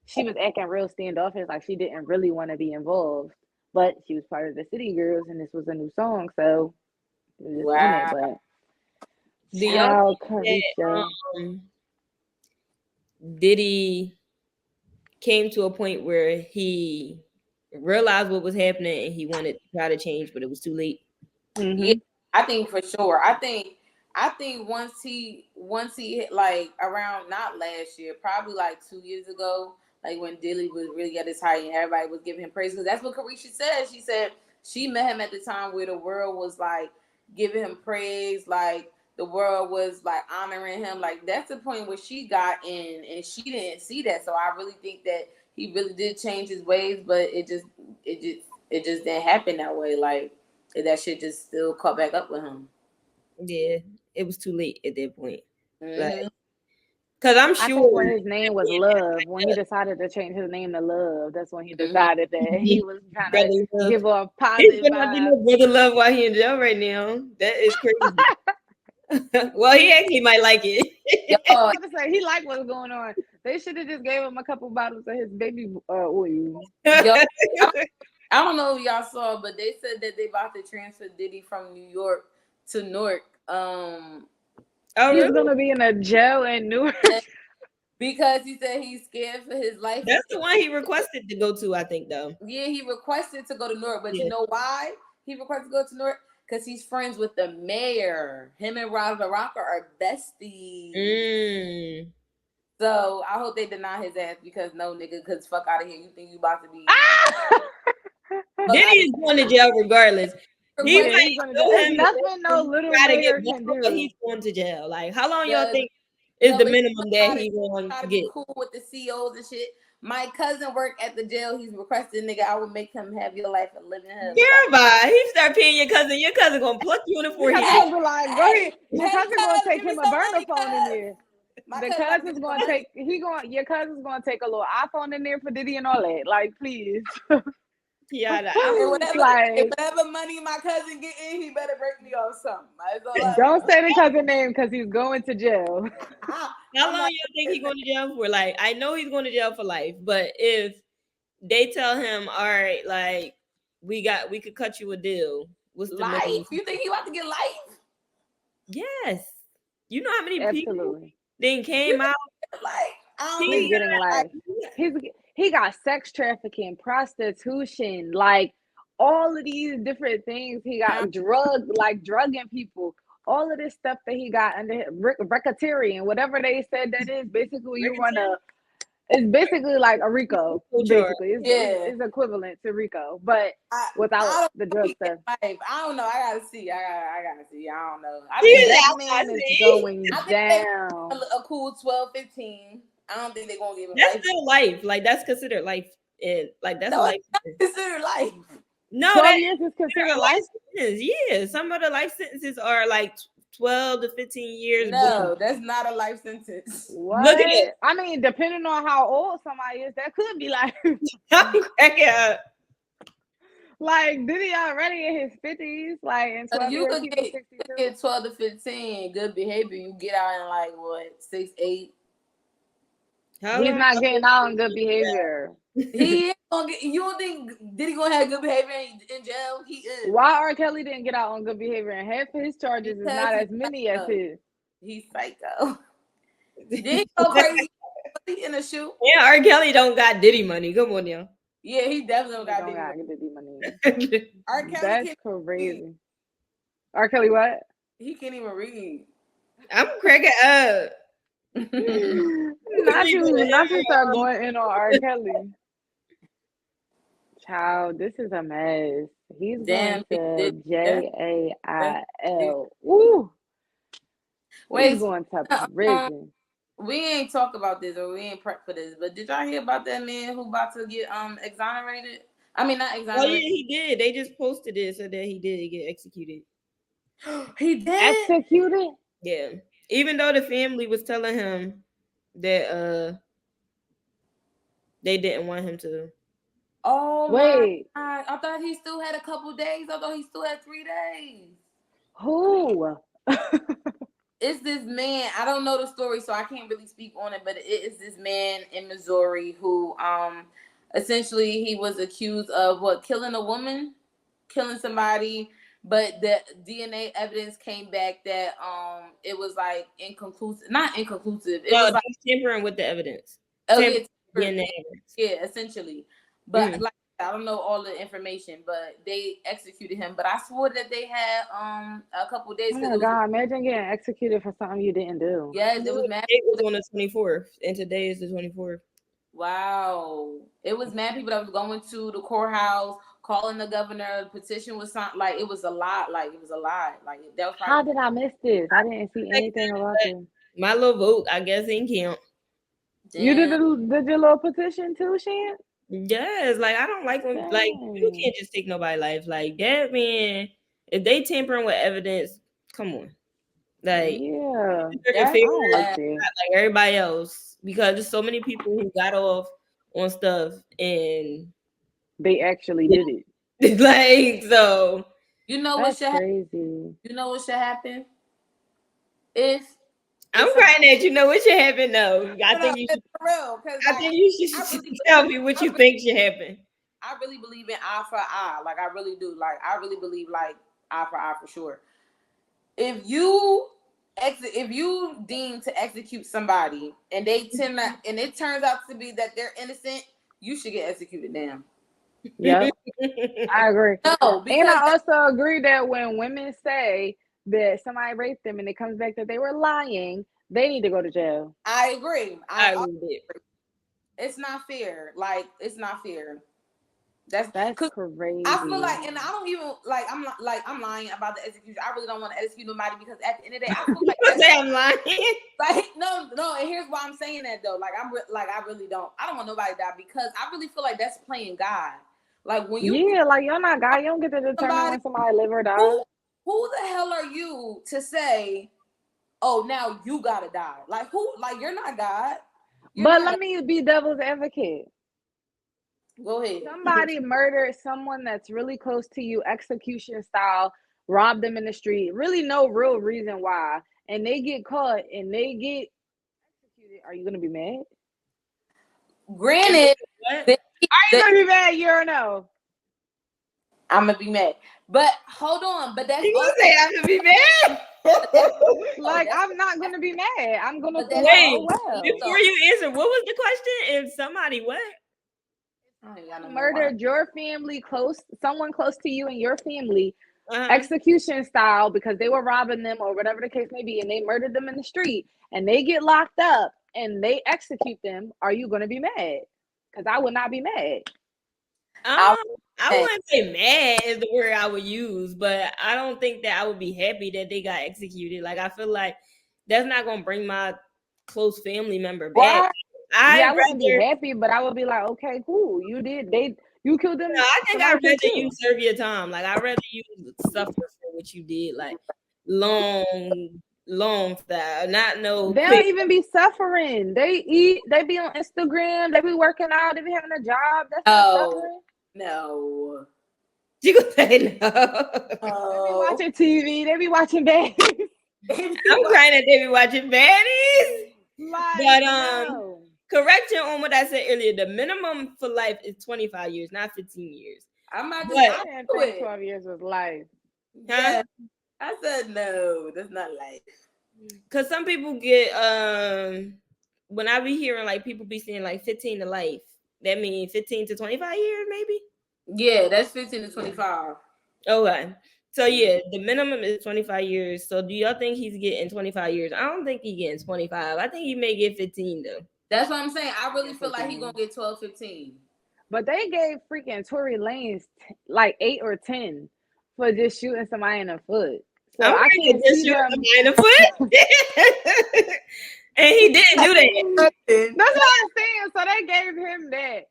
she was acting real standoffish, like she didn't really want to be involved, but she was part of the City Girls, and this was a new song, so it was just on it. Wow. But Do y'all child, think that Carisha. Diddy came to a point where he realized what was happening and he wanted to try to change, but it was too late? Yeah, Mm-hmm. I think for sure. I think once he hit like around not last year, probably like 2 years ago, like when Dilly was really at his height and everybody was giving him praise, because that's what Carisha said. She said she met him at the time where the world was like giving him praise, like the world was like honoring him. Like that's the point where she got in and she didn't see that. So I really think that he really did change his ways, but it just didn't happen that way. Like that shit just still caught back up with him. Yeah, it was too late at that point. Mm-hmm. Like, cause I'm I sure think when his name was Love, when he decided to change his name to Love, that's when he decided that he was trying Brother to Love. give a He positive should not do vibe. no Brother Love while he in jail right now. That is crazy. Well, he actually might like it. Yo, I was about to say he liked what's going on. They should have just gave him a couple bottles of his baby oil. yo, I don't know if y'all saw, but they said that they about to transfer Diddy from New York to Newark. Oh, He's really? gonna be in a jail in Newark. Because he said he's scared for his life. That's the one he requested to go to, I think, though. Yeah, he requested to go to Newark, but Yeah. you know why he requested to go to Newark? Because he's friends with the mayor. Him and Rob Baraka are besties. Mm. So I hope they deny his ass because no, nigga, because fuck out of here. You think you about to be? Diddy is going to jail regardless. He Yeah, might he's gonna sue There's him nothing no little try to mayor get can more, but do. he's going to jail. Like, how long y'all The- think is no, the but minimum that gotta- he's going Gotta to be get? cool with the CEOs and shit. My cousin worked at the jail. He's requesting, nigga, I would make him have your life and living hell. Girl, bye. He start paying your cousin gonna pluck you in the Your forehead. cousin gonna be like, go ahead. Your Hey, cousin gonna cuz, take give me him a some burner money, phone in cuz. there. My The cousin about to cousin's get gonna some take your cousin's gonna take a little iPhone in there for Diddy and all that. Like, please. Yeah, And whatever, Like, and whatever money my cousin get in, he better break me off something. That's all I don't say the cousin name because he's going to jail. how long y'all think he's going to jail for? Like, I know he's going to jail for life, but if they tell him, all right, like we could cut you a deal. What's the life. minimum? You think he about to get life? Yes. You know how many people Absolutely. then came out? Like, I don't He's think getting life. He got sex trafficking, prostitution, like all of these different things. He got drugging people. All of this stuff that he got under racketeering, whatever they said that is. Basically, you run it's basically like a RICO. Basically, it's equivalent to RICO, but without the drug stuff. Life. I don't know. I gotta see. I don't know. That man is going down. A cool 12, 15. I don't think they're gonna give him That's life. still life. Like that's considered life. Like that's No, life. it's considered life. No, 12 years is considered life. Sentence. Yeah, some of the life sentences are like 12 to 15 years. No, that's not a life sentence. What? Look at it. I mean, depending on how old somebody is, that could be like. I'm cracking up. Like, Diddy already in his 50s? Like, in 12 you years, could get 12 to 15, good behavior. You get out in like what, 6, 8. He's not getting out on good behavior. He ain't gonna get. You don't think Diddy gonna have good behavior in jail? He is. Why R. Kelly didn't get out on good behavior, and half of his charges is not as many as his? He's psycho. Did he go crazy in a shoe? Yeah, R. Kelly don't got Diddy money. Come on, y'all. Yeah, he definitely don't got Diddy money. R. Kelly, that's crazy. R. Kelly, what? He can't even read. I'm cracking up. Not you start going in on R. Kelly. Child, this is a mess. He's going to jail. Woo. Wait, he's going to prison. We ain't talk about this or we ain't prep for this, but did y'all hear about that man who about to get exonerated? I mean, not exonerated. Oh yeah, he did. They just posted it so that he did get executed. He did executed? Yeah. Even though the family was telling him that they didn't want him to. Oh wait. My God. I thought he still had a couple days. I thought he still had 3 days. Who? It's this man. I don't know the story, so I can't really speak on it, but it is this man in Missouri who essentially he was accused of killing a woman, killing somebody, but the DNA evidence came back that it was like inconclusive. Not inconclusive. It was like tampering with the evidence. yeah, essentially. But like I don't know all the information, but they executed him. But I swore that they had a couple of days Oh because my it was God, imagine getting executed for something you didn't do. yes, it was mad. It was on the 24th, and today is the 24th. Wow, it was mad people that was going to the courthouse, calling the governor. The petition was something like it was a lot. Like it was a lot. Like that was How probably. did I miss this? I didn't see anything about this. My little vote, I guess, didn't count. You did Damn. your little petition too, Shan? Yes, like I don't like when like you Dang. can't just take nobody's life like that, man. If they tampering with evidence, come on, like Yeah, they're I fair, don't like this. like everybody else, because there's so many people who got off on stuff and They actually did it. like so. You know what That's should happen? crazy. You know what should happen? If I'm crying at you. Know what should happen though? I think you should. for real, because I think you should tell me what you think should happen. I really believe in eye for eye. Like I really do. Like I really believe like eye for sure. If you deem to execute somebody and they tend to, and it turns out to be that they're innocent, you should get executed. Damn. Yep, I agree. No, And because I also agree that when women say that somebody raped them and it comes back that they were lying, they need to go to jail. I agree. I agree. It's not fair. Like it's not fair. That's crazy. I feel like, and I don't even like. I'm not like I'm lying about the execution. I really don't want to execute nobody because at the end of the day, I feel like I'm lying. like no. And here's why I'm saying that though. Like I really don't. I don't want nobody to die because I really feel like that's playing God. Like when you like you're not God. You don't get to determine when somebody live or die. Who the hell are you to say, oh, now you gotta die? Like who? Like you're not God. Let me be devil's advocate. Go ahead. Somebody murdered someone that's really close to you, execution style, robbed them in the street. Really, no real reason why, and they get caught and they get executed. Are you gonna be mad? Granted, are you gonna be mad? Yeah or no? I'm gonna be mad. But hold on. But that's you gonna say I'm gonna be mad. Like I'm not gonna be mad. I'm gonna wait. Before you answer, what was the question? If somebody what? Murdered your family someone close to you and your family, execution style, because they were robbing them or whatever the case may be, and they murdered them in the street and they get locked up and they execute them, are you going to be mad? Because I would not be mad. I wouldn't say mad is the word I would use, but I don't think that I would be happy that they got executed. Like I feel like that's not going to bring my close family member back. I wouldn't be happy, but I would be like, okay, cool. You killed them. No, I think I'd rather you serve your time. Like I'd rather you suffer for what you did, like long style. Not no. They don't even be suffering. They eat. They be on Instagram. They be working out. They be having a job. That's not suffering. No. You could say no. They be watching TV. They be watching baddies. I'm crying that they be watching baddies. But correction on what I said earlier. The minimum for life is 25 years, not 15 years. I'm not saying 12 years was life. Huh? Yeah. I said no, that's not life. Cause some people get when I be hearing like people be saying like 15 to life, that means 15 to 25 years, maybe. Yeah, that's 15 to 25. Okay. So yeah, the minimum is 25 years. So do y'all think he's getting 25 years? I don't think he's getting 25. I think he may get 15 though. That's what I'm saying. I really feel like he's gonna get 12, 15. But they gave freaking Tory Lanez like 8 or 10 for just shooting somebody in the foot. So I can't just shoot somebody in the foot. And he didn't do that. That's what I'm saying. So they gave him that.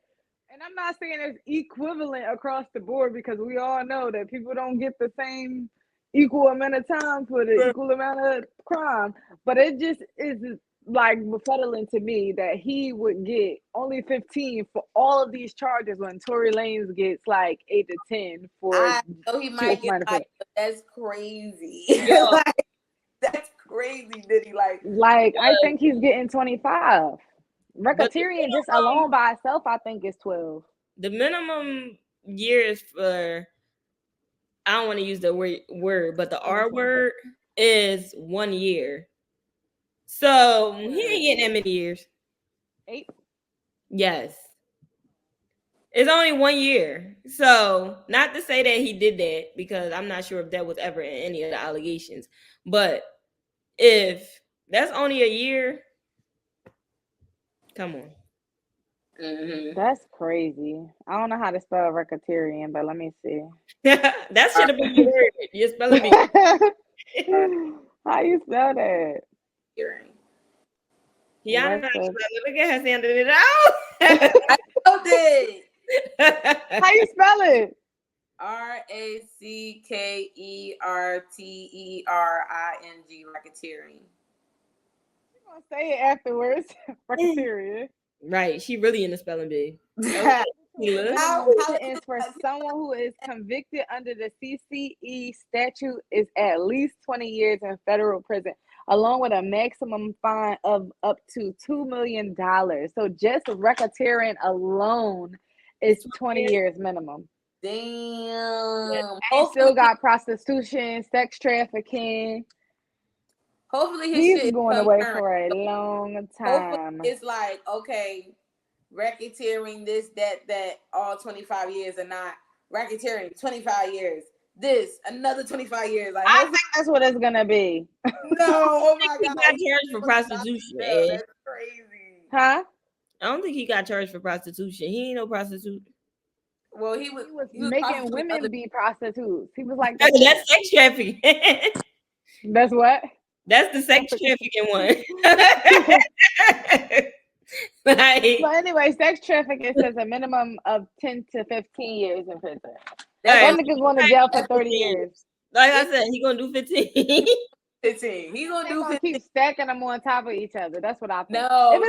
And I'm not saying it's equivalent across the board because we all know that people don't get the same equal amount of time for the equal amount of crime. But it just is like befuddling to me that he would get only 15 for all of these charges when Tory Lanez gets like 8 to 10 for. I know he might get like, but that's crazy. Like, that's crazy, Diddy. Like I think he's getting 25. Racketeering just alone by itself, I think is 12. The minimum years for, I don't want to use the word, but the R word is 1 year. So he ain't getting that many years. 8? Yes. It's only 1 year. So, not to say that he did that, because I'm not sure if that was ever in any of the allegations. But if that's only a year, come on. Mm-hmm. That's crazy. I don't know how to spell racketeering, but let me see. That should have been your word. You're spelling bee. How you spell that? Hearing. Kiana, Record- look at her sounding it out. I know that. How you spell it? Racketering, racketeering. You gonna say it afterwards? Racketeering. Right, she really in the spelling bee. How Sentence for someone who is convicted under the CCE statute is at least 20 years in federal prison, along with a maximum fine of up to $2 million. So just racketeering alone is 20 years minimum. Damn. He still got prostitution, sex trafficking. Hopefully his He's shit going come away current. for a long Hopefully time. it's like, okay, racketeering this, that, all 25 years or not. Racketeering, 25 years. This, another 25 years. Like, I think that's what it's gonna be. no, oh my He God. got charged for prostitution. Ed. That's crazy. Huh? I don't think he got charged for prostitution. He ain't no prostitute. Well, he was Making prostituting women other- be prostitutes. He was like, That's sex trafficking. that's what? That's the sex trafficking one. Like, But anyway, sex trafficking says a minimum of 10 to 15 years in prison. Hey, That nigga going to jail for 30 years. like I said, he gonna do 15. 15. He gonna They do gonna 15. keep stacking them on top of each other. That's what I think. No, if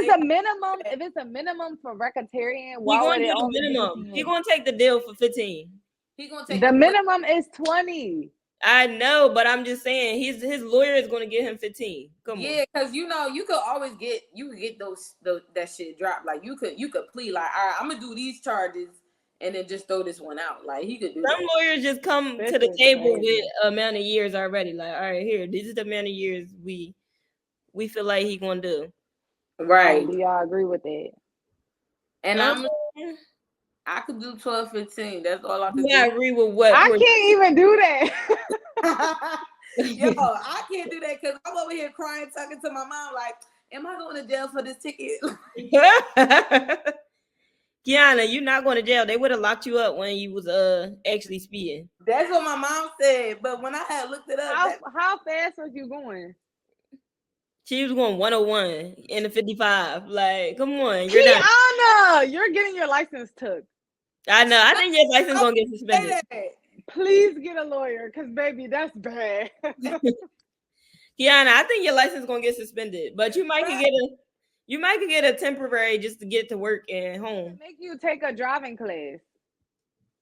it's a minimum for racketeering, He why gonna would do it the only be minimum. 15 He years? gonna take the deal for 15. He gonna take The minimum is 20. I know, but I'm just saying his lawyer is gonna give him 15. Come on. Yeah, because you could always get those that shit dropped. Like you could plead like, all right, I'm gonna do these charges and then just throw this one out. Like he could do Some that. lawyers just come This to the is table crazy. with amount of years already. Like, all right, here, this is the amount of years we feel like he gonna do. Right. Do y'all agree with that? And Um, I could do 12, 15. That's all I could you gotta do. agree with what? I can't even do that. Yo, I can't do that because I'm over here crying, talking to my mom like, am I going to jail for this ticket? Kiana, you're not going to jail. They would have locked you up when you was actually speeding. That's what my mom said. But when I had looked it up, How fast was you going? She was going 101 in the 55. Like, come on, you're not. Kiana, you're getting your license took. I know. I think your license gonna get suspended. Please get a lawyer, cause baby, that's bad. Kiana, I think your license gonna get suspended, but you might could get a temporary just to get to work and home. Make you take a driving class.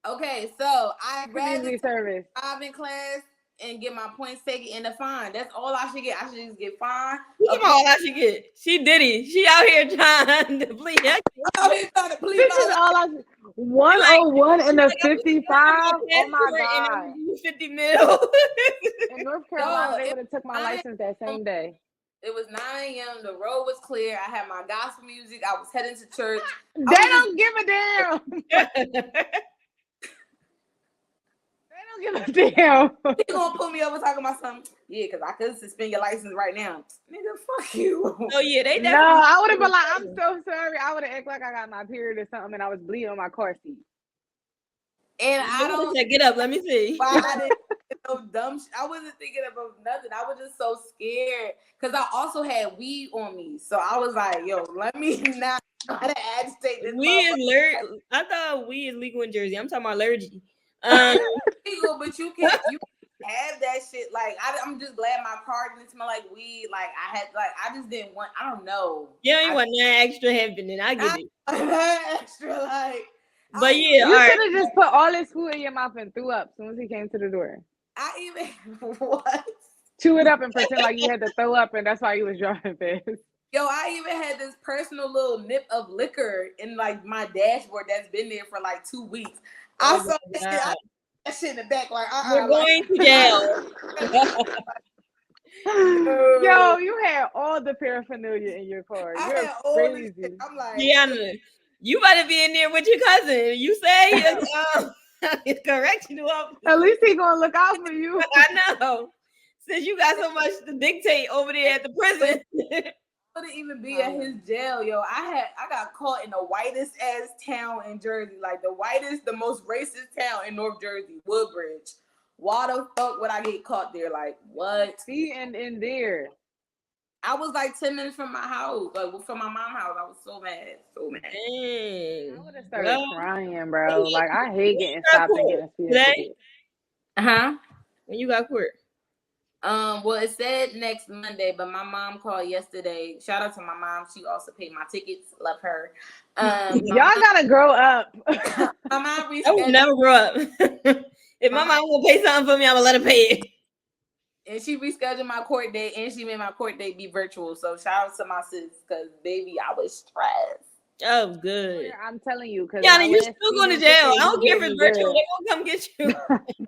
Okay, so I rather Community service. driving class and get my points taken and the fine. That's all I should get. I should just get fined. Come on, all she get. She Diddy. She out here trying to plead. I'm here trying to please. This is all I 101 and a 55. Oh my God. 50 mil. In North Carolina, No, they would have took my license that same day. It was 9 a.m. The road was clear. I had my gospel music. I was heading to church. They don't give a damn. They don't give a damn. He gonna put me over talking about something. Yeah, because I could suspend your license right now. Nigga, fuck you. Oh yeah, they No, definitely. I would have been like, I'm so sorry. I would have acted like I got my period or something and I was bleeding on my car seat. And I don't Get up. Let me see. why I didn't get no dumb shit. I wasn't thinking about nothing. I was just so scared because I also had weed on me. So I was like, yo, let me not try to agitate this. We is I thought we is legal in Jersey. I'm talking about allergy. Legal, but you can't have that shit. Like I'm just glad my car didn't smell like weed. Like I just didn't want. I don't know. You ain't want nothing extra happening. I get it. Extra like. But yeah, You all right. should have just put all this food in your mouth and threw up as soon as he came to the door. I even what? Chew it up and pretend like you had to throw up and that's why you was driving fast. Yo, I even had this personal little nip of liquor in like my dashboard that's been there for like 2 weeks. I saw that shit, that shit in the back like We're going to jail. Yo, you had all the paraphernalia in your car. I You're had all this crazy. shit. I'm like, Deanna, You about to be in there with your cousin. You say it's correctional officer. At least he gonna look out for you. I know. Since you got so much to dictate over there at the prison. Couldn't even be at his jail, yo. I got caught in the whitest ass town in Jersey, like the most racist town in North Jersey, Woodbridge. Why the fuck would I get caught there? Like, what? See, and in there. I was like 10 minutes from my house, like from my mom's house. I was so mad, so mad. I would have started crying, bro. Like, I hate getting stopped and getting speeding. When you got court? Well, it said next Monday, but my mom called yesterday. Shout out to my mom. She also paid my tickets. Love her. Y'all gotta grow up. My mom rescheduled. I would never grow up. If my mom will pay something for me, I'm gonna let her pay it. And she rescheduled my court date, and she made my court date be virtual. So shout out to my sis, because baby, I was stressed. Oh, good. I'm telling you, because Yana, you still going to jail. I don't care if it's virtual. They gonna come get you.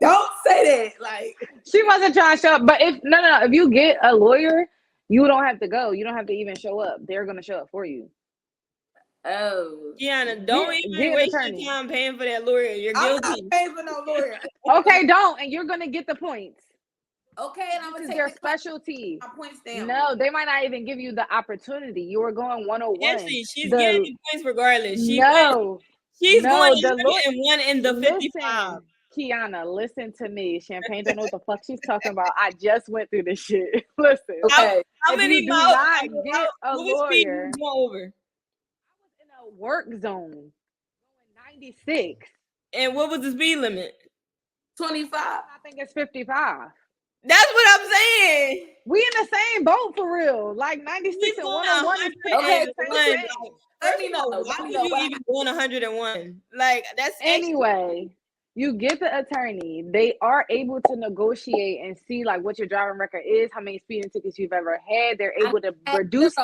Don't say that. Like, she wasn't trying to show up. But if if you get a lawyer, you don't have to go. You don't have to even show up. They're gonna show up for you. Oh, Yana, don't even waste your time paying for that lawyer. You're guilty. I'm not paying for no lawyer. Okay, don't, and you're gonna get the points. Okay, and I'm gonna take their specialty. My points down. No, they might not even give you the opportunity. You were going 101. Actually, she's getting the points regardless. She's going the 101 in the 55. Kiana, listen to me. Champagne don't know what the fuck she's talking about. I just went through this shit. Listen. Okay. How many miles? Get a lawyer. Over? I was in a work zone going 96. And what was the speed limit? 25. I think it's 55. That's what I'm saying. We in the same boat for real. Like 96 and 101 is okay. Let me know. Why would you even going 101? Like that's anyway. You get the attorney. They are able to negotiate and see like what your driving record is, how many speeding tickets you've ever had. They're able to reduce.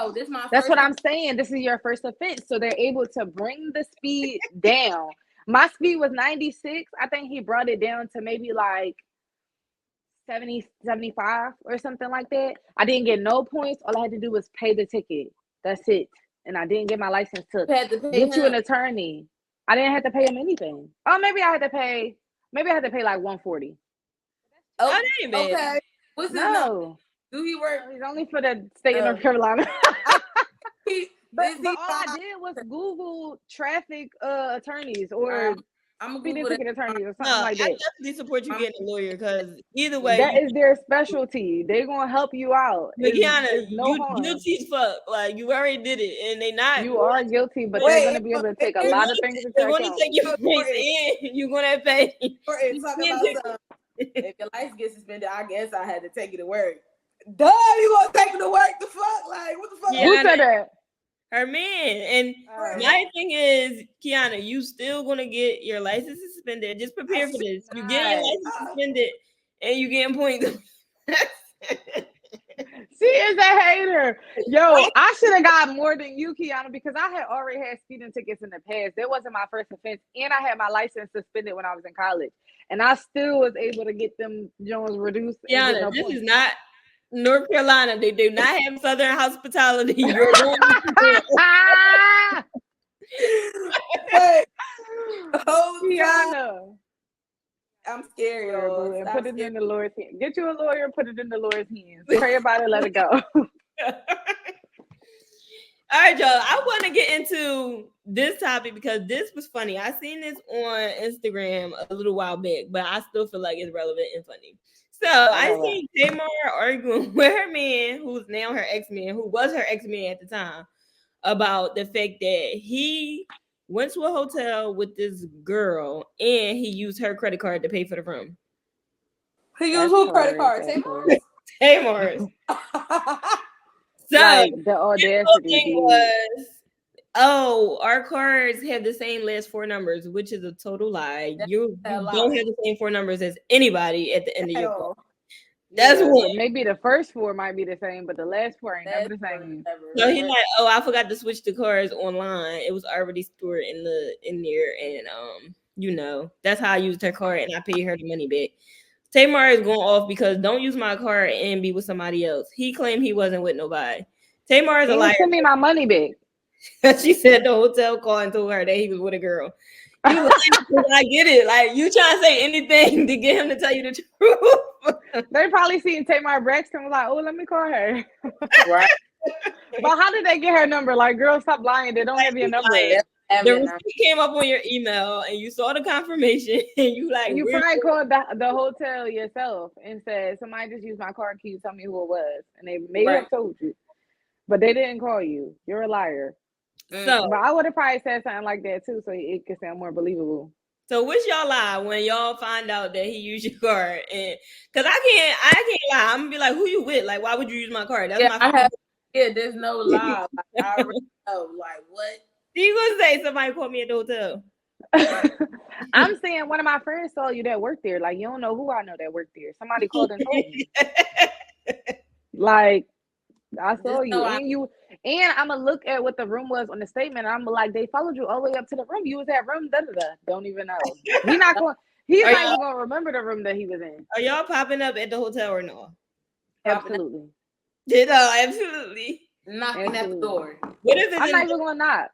That's what I'm saying. This is your first offense, so they're able to bring the speed down. My speed was 96. I think he brought it down to maybe like 70, 75 or something like that. I didn't get no points. All I had to do was pay the ticket. That's it. And I didn't get my license took. Get you an attorney. I didn't have to pay him anything. Oh, maybe I had to pay like 140. Oh, okay. What's his number? Do he work? He's only for the state of North Carolina. But all I did was Google traffic attorneys or I'm speeding ticket attorneys or something like that. I definitely support you getting a lawyer because either way, that is their specialty. They're gonna help you out. But Kiana, you guilty as fuck. Like you already did it, and they not. You are guilty, but they're gonna be able to take a lot of things into account. They want to take your points in. You're gonna pay. If your license gets suspended, I guess I had to take it to work. Duh, you gonna take it to work? The fuck? Like what the fuck? Who said that? Her man. And my thing is, Kiana, you still gonna get your license suspended. Just prepare for this. You get your license suspended and you getting points. She is a hater. Yo, I should have got more than you, Kiana, because I had already had speeding tickets in the past. That wasn't my first offense, and I had my license suspended when I was in college. And I still was able to get them Jones reduced. Kiana, this is not North Carolina. They do not have Southern hospitality. You're going to Kiana. I'm scared, y'all. And put it in the Lord's hands. Get you a lawyer, put it in the Lord's hands. Pray about it, let it go. All right, y'all. I want to get into this topic because this was funny. I seen this on Instagram a little while back, but I still feel like it's relevant and funny. So I seen Tamar arguing with her man, who's now her ex-man, who was her ex-man at the time, about the fact that he went to a hotel with this girl and he used her credit card to pay for the room. He used who credit card? Tamar's. So like, the audacity was, our cards have the same last four numbers, which is a total lie. You don't have the same four numbers as anybody at the end of your card. That's one. Maybe the first four might be the same, but the last four ain't never the same. So he's like, I forgot to switch the cards online. It was already stored in there, and that's how I used her card, and I paid her the money back. Tamar is going off because don't use my card and be with somebody else. He claimed he wasn't with nobody. Tamar is a liar. Send me my money back. She said the hotel called and told her that he was with a girl. You lying because I get it. Like you trying to say anything to get him to tell you the truth. They probably seen Tamar Braxton and was like, oh, let me call her. Right. But how did they get her number? Like, girl, stop lying. They don't have your number. The receipt came up on your email and you saw the confirmation and you like You we're probably called the hotel yourself and said, somebody just used my card. Can you tell me who it was? And they may have told you. But they didn't call you. You're a liar. So, but I would have probably said something like that too, so it could sound more believable. So which y'all lie when y'all find out that he used your card? And because I can't lie. I'm gonna be like, who you with? Like, why would you use my card? That's my there's no lie. Like, I already know. Like, what? You gonna say somebody called me at the hotel? I'm saying one of my friends saw you that worked there. Like, you don't know who I know that worked there. Somebody called and told me. Like, I saw you, and I'm gonna look at what the room was on the statement. And I'm like, they followed you all the way up to the room. You was at room Don't even know. He's not even gonna remember the room that he was in. Are y'all popping up at the hotel or no? Absolutely. Absolutely. Knocking at the door. What if I'm not even gonna knock.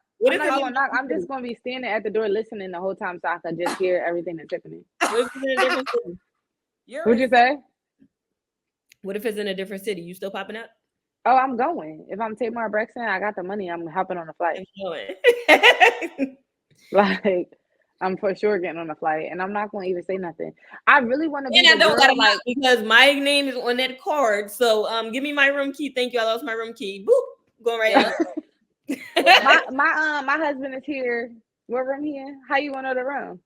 I'm just gonna be standing at the door listening the whole time so I can just hear everything that's happening. What if it's in a different city? What'd you say? What if it's in a different city? You still popping up? Oh, I'm going. If I'm Tamar Braxton, I got the money. I'm hopping on a flight. Like, I'm for sure getting on a flight, and I'm not going to even say nothing. I really want to be. And I don't gotta because my name is on that card. So, give me my room key. Thank you. I lost my room key. Boop, going right out. my husband is here. What room he in? How you want to know the room?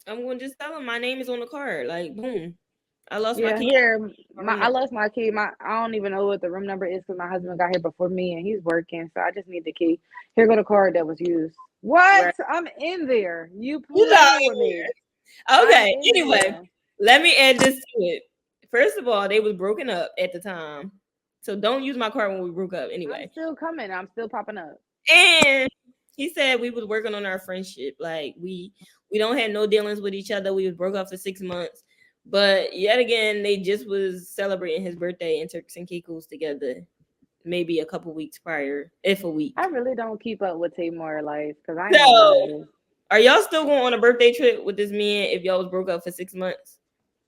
I'm going to just tell him my name is on the card. Like, boom. I lost my key. Here, I lost my key. I don't even know what the room number is because my husband got here before me and he's working, so I just need the key. Here go the card that was used. What? Right. I'm in there. You playing with me? Okay. Anyway, let me add this to it. First of all, they was broken up at the time, so don't use my card when we broke up. Anyway, I'm still coming. I'm still popping up. And he said we was working on our friendship. Like we don't have no dealings with each other. We was broke up for 6 months. But yet again, they just was celebrating his birthday in Turks and Caicos together, maybe a couple weeks prior, if a week. I really don't keep up with Tamar life because I know. Are y'all still going on a birthday trip with this man if y'all was broke up for 6 months?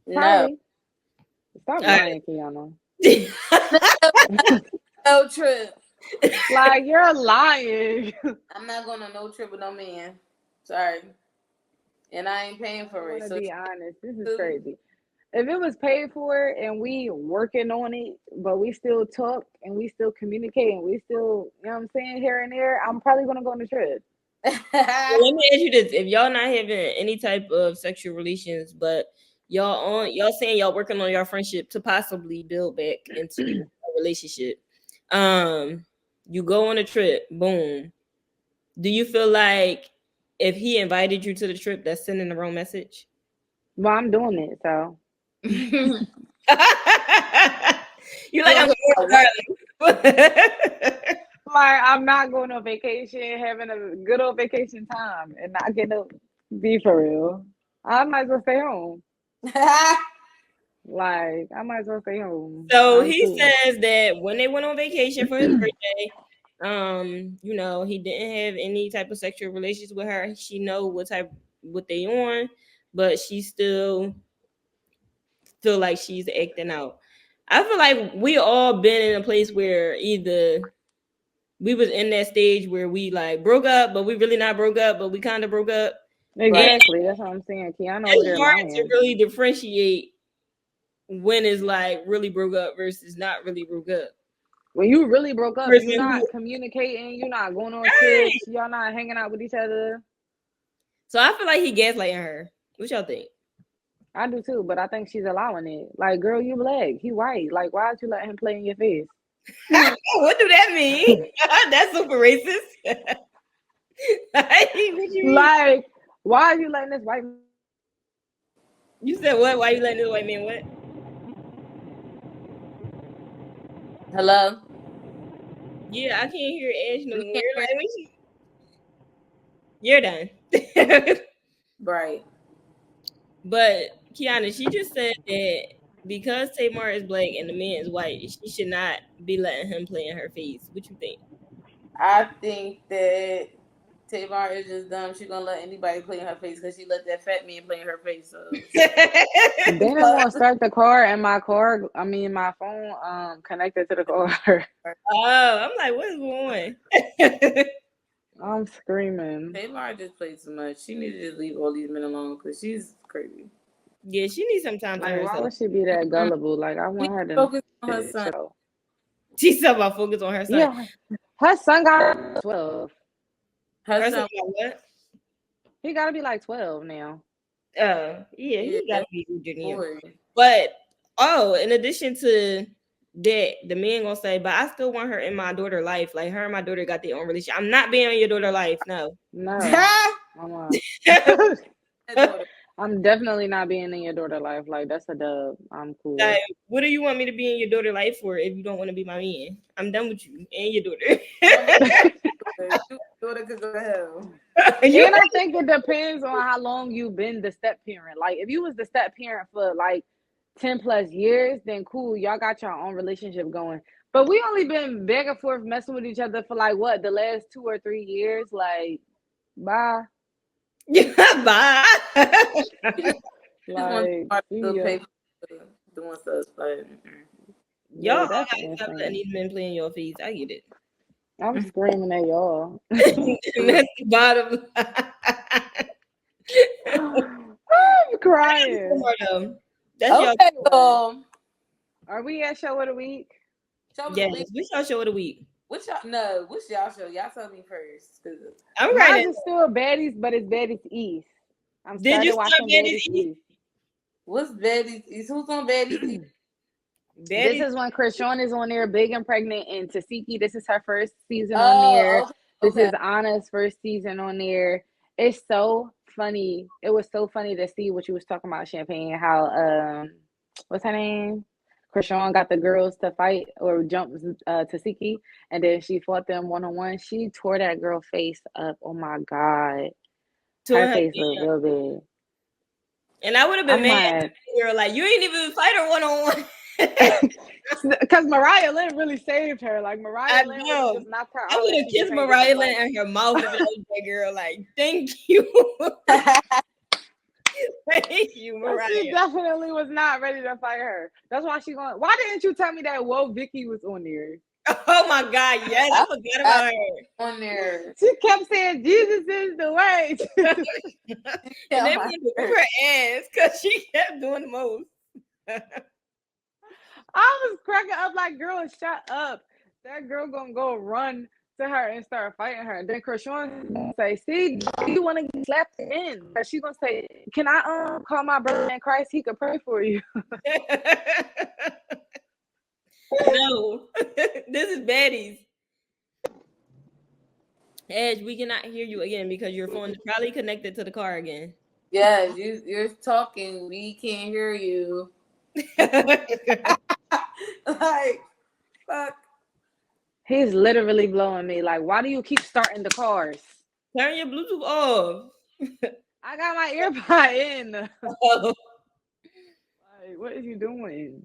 No. Stop lying, Kiana. No trip. Like, you're lying. I'm not going on no trip with no man. Sorry. And I ain't paying for it. To be honest, this is crazy. If it was paid for and we working on it, but we still talk and we still communicate and we still, you know what I'm saying, here and there, I'm probably gonna go on the trip. Let me ask you this: if y'all not having any type of sexual relations, but y'all saying y'all working on your friendship to possibly build back into a relationship, you go on a trip, boom. Do you feel like if he invited you to the trip, that's sending the wrong message? Well, I'm doing it, so. You like like I'm not going on vacation, having a good old vacation time, and not getting to be for real. I might as well stay home. Like I might as well stay home. So he says that when they went on vacation for his birthday, you know, he didn't have any type of sexual relations with her. She know what they on, but she still feel like she's acting out. I feel like we all been in a place where either we was in that stage where we like broke up, but we really not broke up, but we kind of broke up. Exactly, that's what I'm saying. Kiana, it's hard to really differentiate when it's like really broke up versus not really broke up. When you really broke up, you're not communicating, you're not going on trips, y'all not hanging out with each other. So I feel like he gaslighting her. What y'all think? I do too, but I think she's allowing it. Like, girl, you black, he white. Like, why don't you let him play in your face? What do that mean? That's super racist. Like, why are you letting this white man? You said what? Why are you letting this white man what? Hello? Yeah, I can't hear Ash no more. You're done. Right. But Kiana, she just said that because Tamar is black and the man is white, she should not be letting him play in her face. What you think? I think that Tamar is just dumb. She gonna let anybody play in her face because she let that fat man play in her face. So Then it won't start the car, and my phone connected to the car. I'm like, what's going on? I'm screaming. Tamar just played too much. She needed to just leave all these men alone because she's crazy. Yeah, she needs some time to Like, why herself. would she be that gullible? Like, I want her to Focus on her son. chill. She's talking about focus on her son. Yeah, her son got 12. Her Her son, son got what? He got to be like 12 now. Yeah, he Yeah, gotta be junior. boy. But in addition to that, the man gonna say, but I still want her in my daughter life. Like her and my daughter got their own relationship. I'm not being in your daughter life. No. No, I'm Daughter. I'm definitely not being in your daughter life. Like, that's a dub. I'm cool. Like, what do you want me to be in your daughter life for if you don't want to be my man? I'm done with you and your daughter. Daughter could go to hell. And I think it depends on how long you've been the step parent. Like, if you was the step parent for like 10 plus years, then cool, y'all got your own relationship going. But we only been back and forth messing with each other for like what, the last 2 or 3 years? Like, bye. Bye. Like, Doing stuff, but Y'all that's always stop letting these men play in your face. I get it. I'm screaming at y'all. That's the bottom line. I'm crying. That's okay, y'all. Are we at show of the week? Yes, we shall show of the week. What's y'all show? Y'all tell me first. I'm right. Mine is still Baddies, but it's Baddies East. I'm Did you watching start Baddies East? What's Baddies East? Who's on Baddies East? This is when Krishan is on there, big and pregnant, and Tasiki. This is her first season on there. Okay. This is Anna's first season on there. It's so funny. It was so funny to see what you was talking about, Champagne. How what's her name? Krishan got the girls to fight or jump Tasiki, and then she fought them 1-on-1. She tore that girl face up. Oh my god, her face was real big. And I would have been mad. Girl, like you ain't even fight her 1-on-1. Because Mariah Lynn really saved her. Like Mariah Lynn was knocked her out. I would have kissed Mariah Lynn in her mouth if it was that girl. Like, thank you. Thank you, Mariah. She definitely was not ready to fight her. That's why she going. Why didn't you tell me that Vicky was on there? Oh my god, yes, I forgot about her. On there. She kept saying Jesus is the way. And they wanted to whip her ass because she kept doing the most. I was cracking up like, girl, shut up. That girl gonna go run to her and start fighting her. And then Krishan say, see, you want to get slapped in. But she gonna say, can I call my brother in Christ? He could pray for you. No, this is Baddies. Edge, we cannot hear you again because your phone is probably connected to the car again. Yes, you're talking. We can't hear you. Like, fuck. He's literally blowing me. Like, why do you keep starting the cars? Turn your Bluetooth off. I got my earbud in. Oh. Like, what is you doing?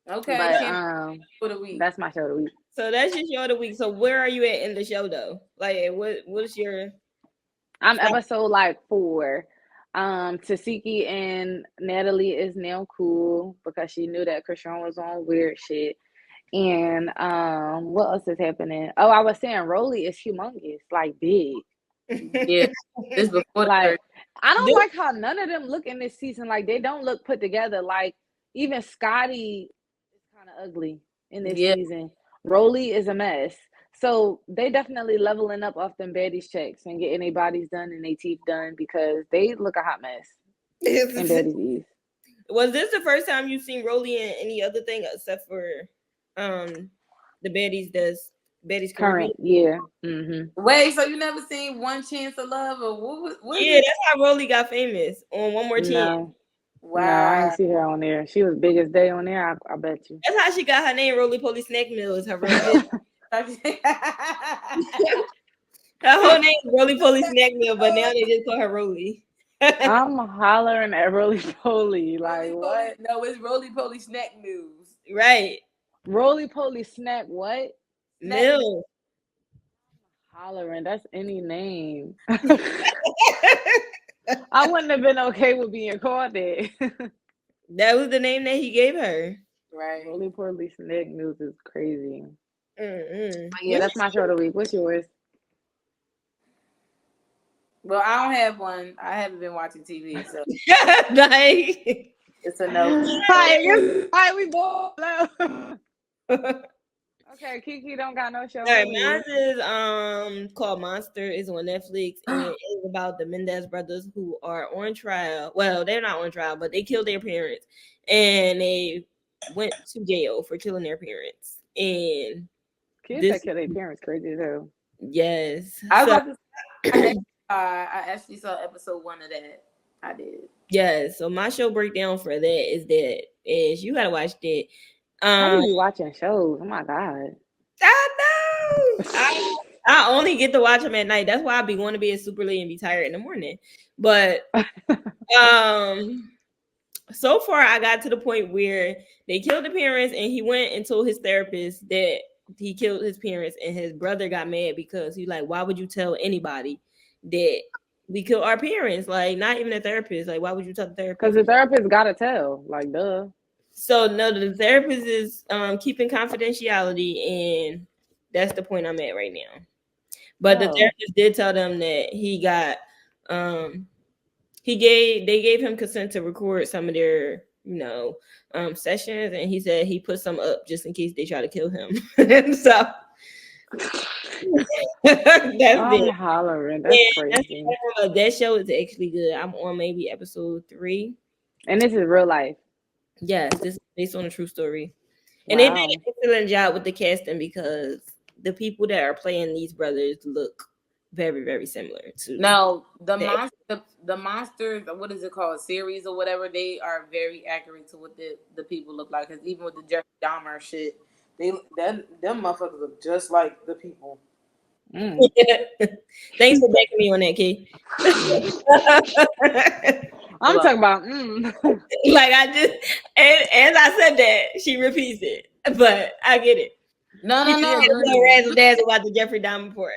Okay, but, for the week. That's my show of the week. So that's your show of the week. So where are you at in the show though? Like, what's your? I'm episode like 4. Tasiki and Natalie is now cool because she knew that Krishan was on weird shit. And what else is happening? Oh, I was saying Rolly is humongous, like big. Yeah, this before like I don't like how none of them look in this season. Like they don't look put together. Like even Scotty is kind of ugly in this season. Rolly is a mess. So they definitely leveling up off them baddies checks and getting their bodies done and their teeth done because they look a hot mess. In baddies. Was this the first time you've seen Rolly in any other thing except for the baddies current? Yeah. Mm-hmm. Wait, so you never seen One Chance of Love or what yeah, that's how Rolly got famous on One More Chance. No. Wow. No, I didn't see her on there. She was Biggest Day on there. I bet you. That's how she got her name. Roly Poly Snack Mill is her real name. Her whole name is Roly Poly Snack Mill, but now they just call her Rolly. I'm hollering at Roly Poly. Like what? No, it's Roly Poly Snack News. Right. Roly Poly Snack what? Mill. Hollering, that's any name. I wouldn't have been okay with being called that. That was the name that he gave her. Right. Roly poly snake news is crazy. Mm-mm. But yeah, that's my show of the week. What's yours? Well, I don't have one. I haven't been watching TV, so Like, it's a no. Hi, we both. Okay, Kiki don't got no show. all right, for you. mine is called Monster. It's on Netflix, and it's about the Mendez brothers who are on trial. Well, they're not on trial, but they killed their parents, and they went to jail for killing their parents. And Kids that kill their parents crazy too. yes, I was so, about to say, I actually saw episode 1 of that. I did. yes. So my show breakdown for that is you gotta watch that. How you be watching shows? Oh my god. I know. I only get to watch them at night. That's why I be want to be super late and be tired in the morning. But so far I got to the point where they killed the parents, and he went and told his therapist that he killed his parents, and his brother got mad because he's like, why would you tell anybody that we killed our parents? Like, not even a therapist. Like, why would you tell the therapist? Because the therapist gotta tell. Like, duh. So no, the therapist is keeping confidentiality, and that's the point I'm at right now. But the therapist did tell them that he got they gave him consent to record some of their sessions, and he said he put some up just in case they try to kill him. So that's I'm hollering. That's crazy. That show is actually good. I'm on maybe episode 3. And this is real life. Yes, this is based on a true story. And they did an excellent job with the casting because the people that are playing these brothers look very, very similar to. No, the monsters, what is it called, series or whatever, they are very accurate to what the people look like. Because even with the Jeffrey Dahmer shit, them motherfuckers look just like the people. Thanks for backing me on that, Key. I'm talking about like I just, and as I said that, she repeats it, but I get it. No. Razzle dazzle about the Jeffrey Dahmer part.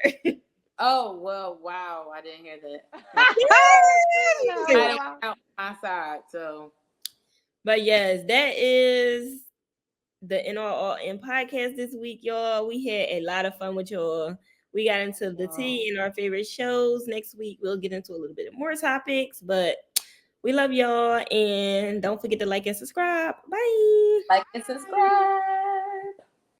Oh well, wow! I didn't hear that. Out my side, so. But yes, that is the NRLN podcast this week, y'all. We had a lot of fun with y'all. We got into the tea and our favorite shows. Next week, we'll get into a little bit more topics, but we love y'all, and don't forget to like and subscribe. Bye. Like and subscribe.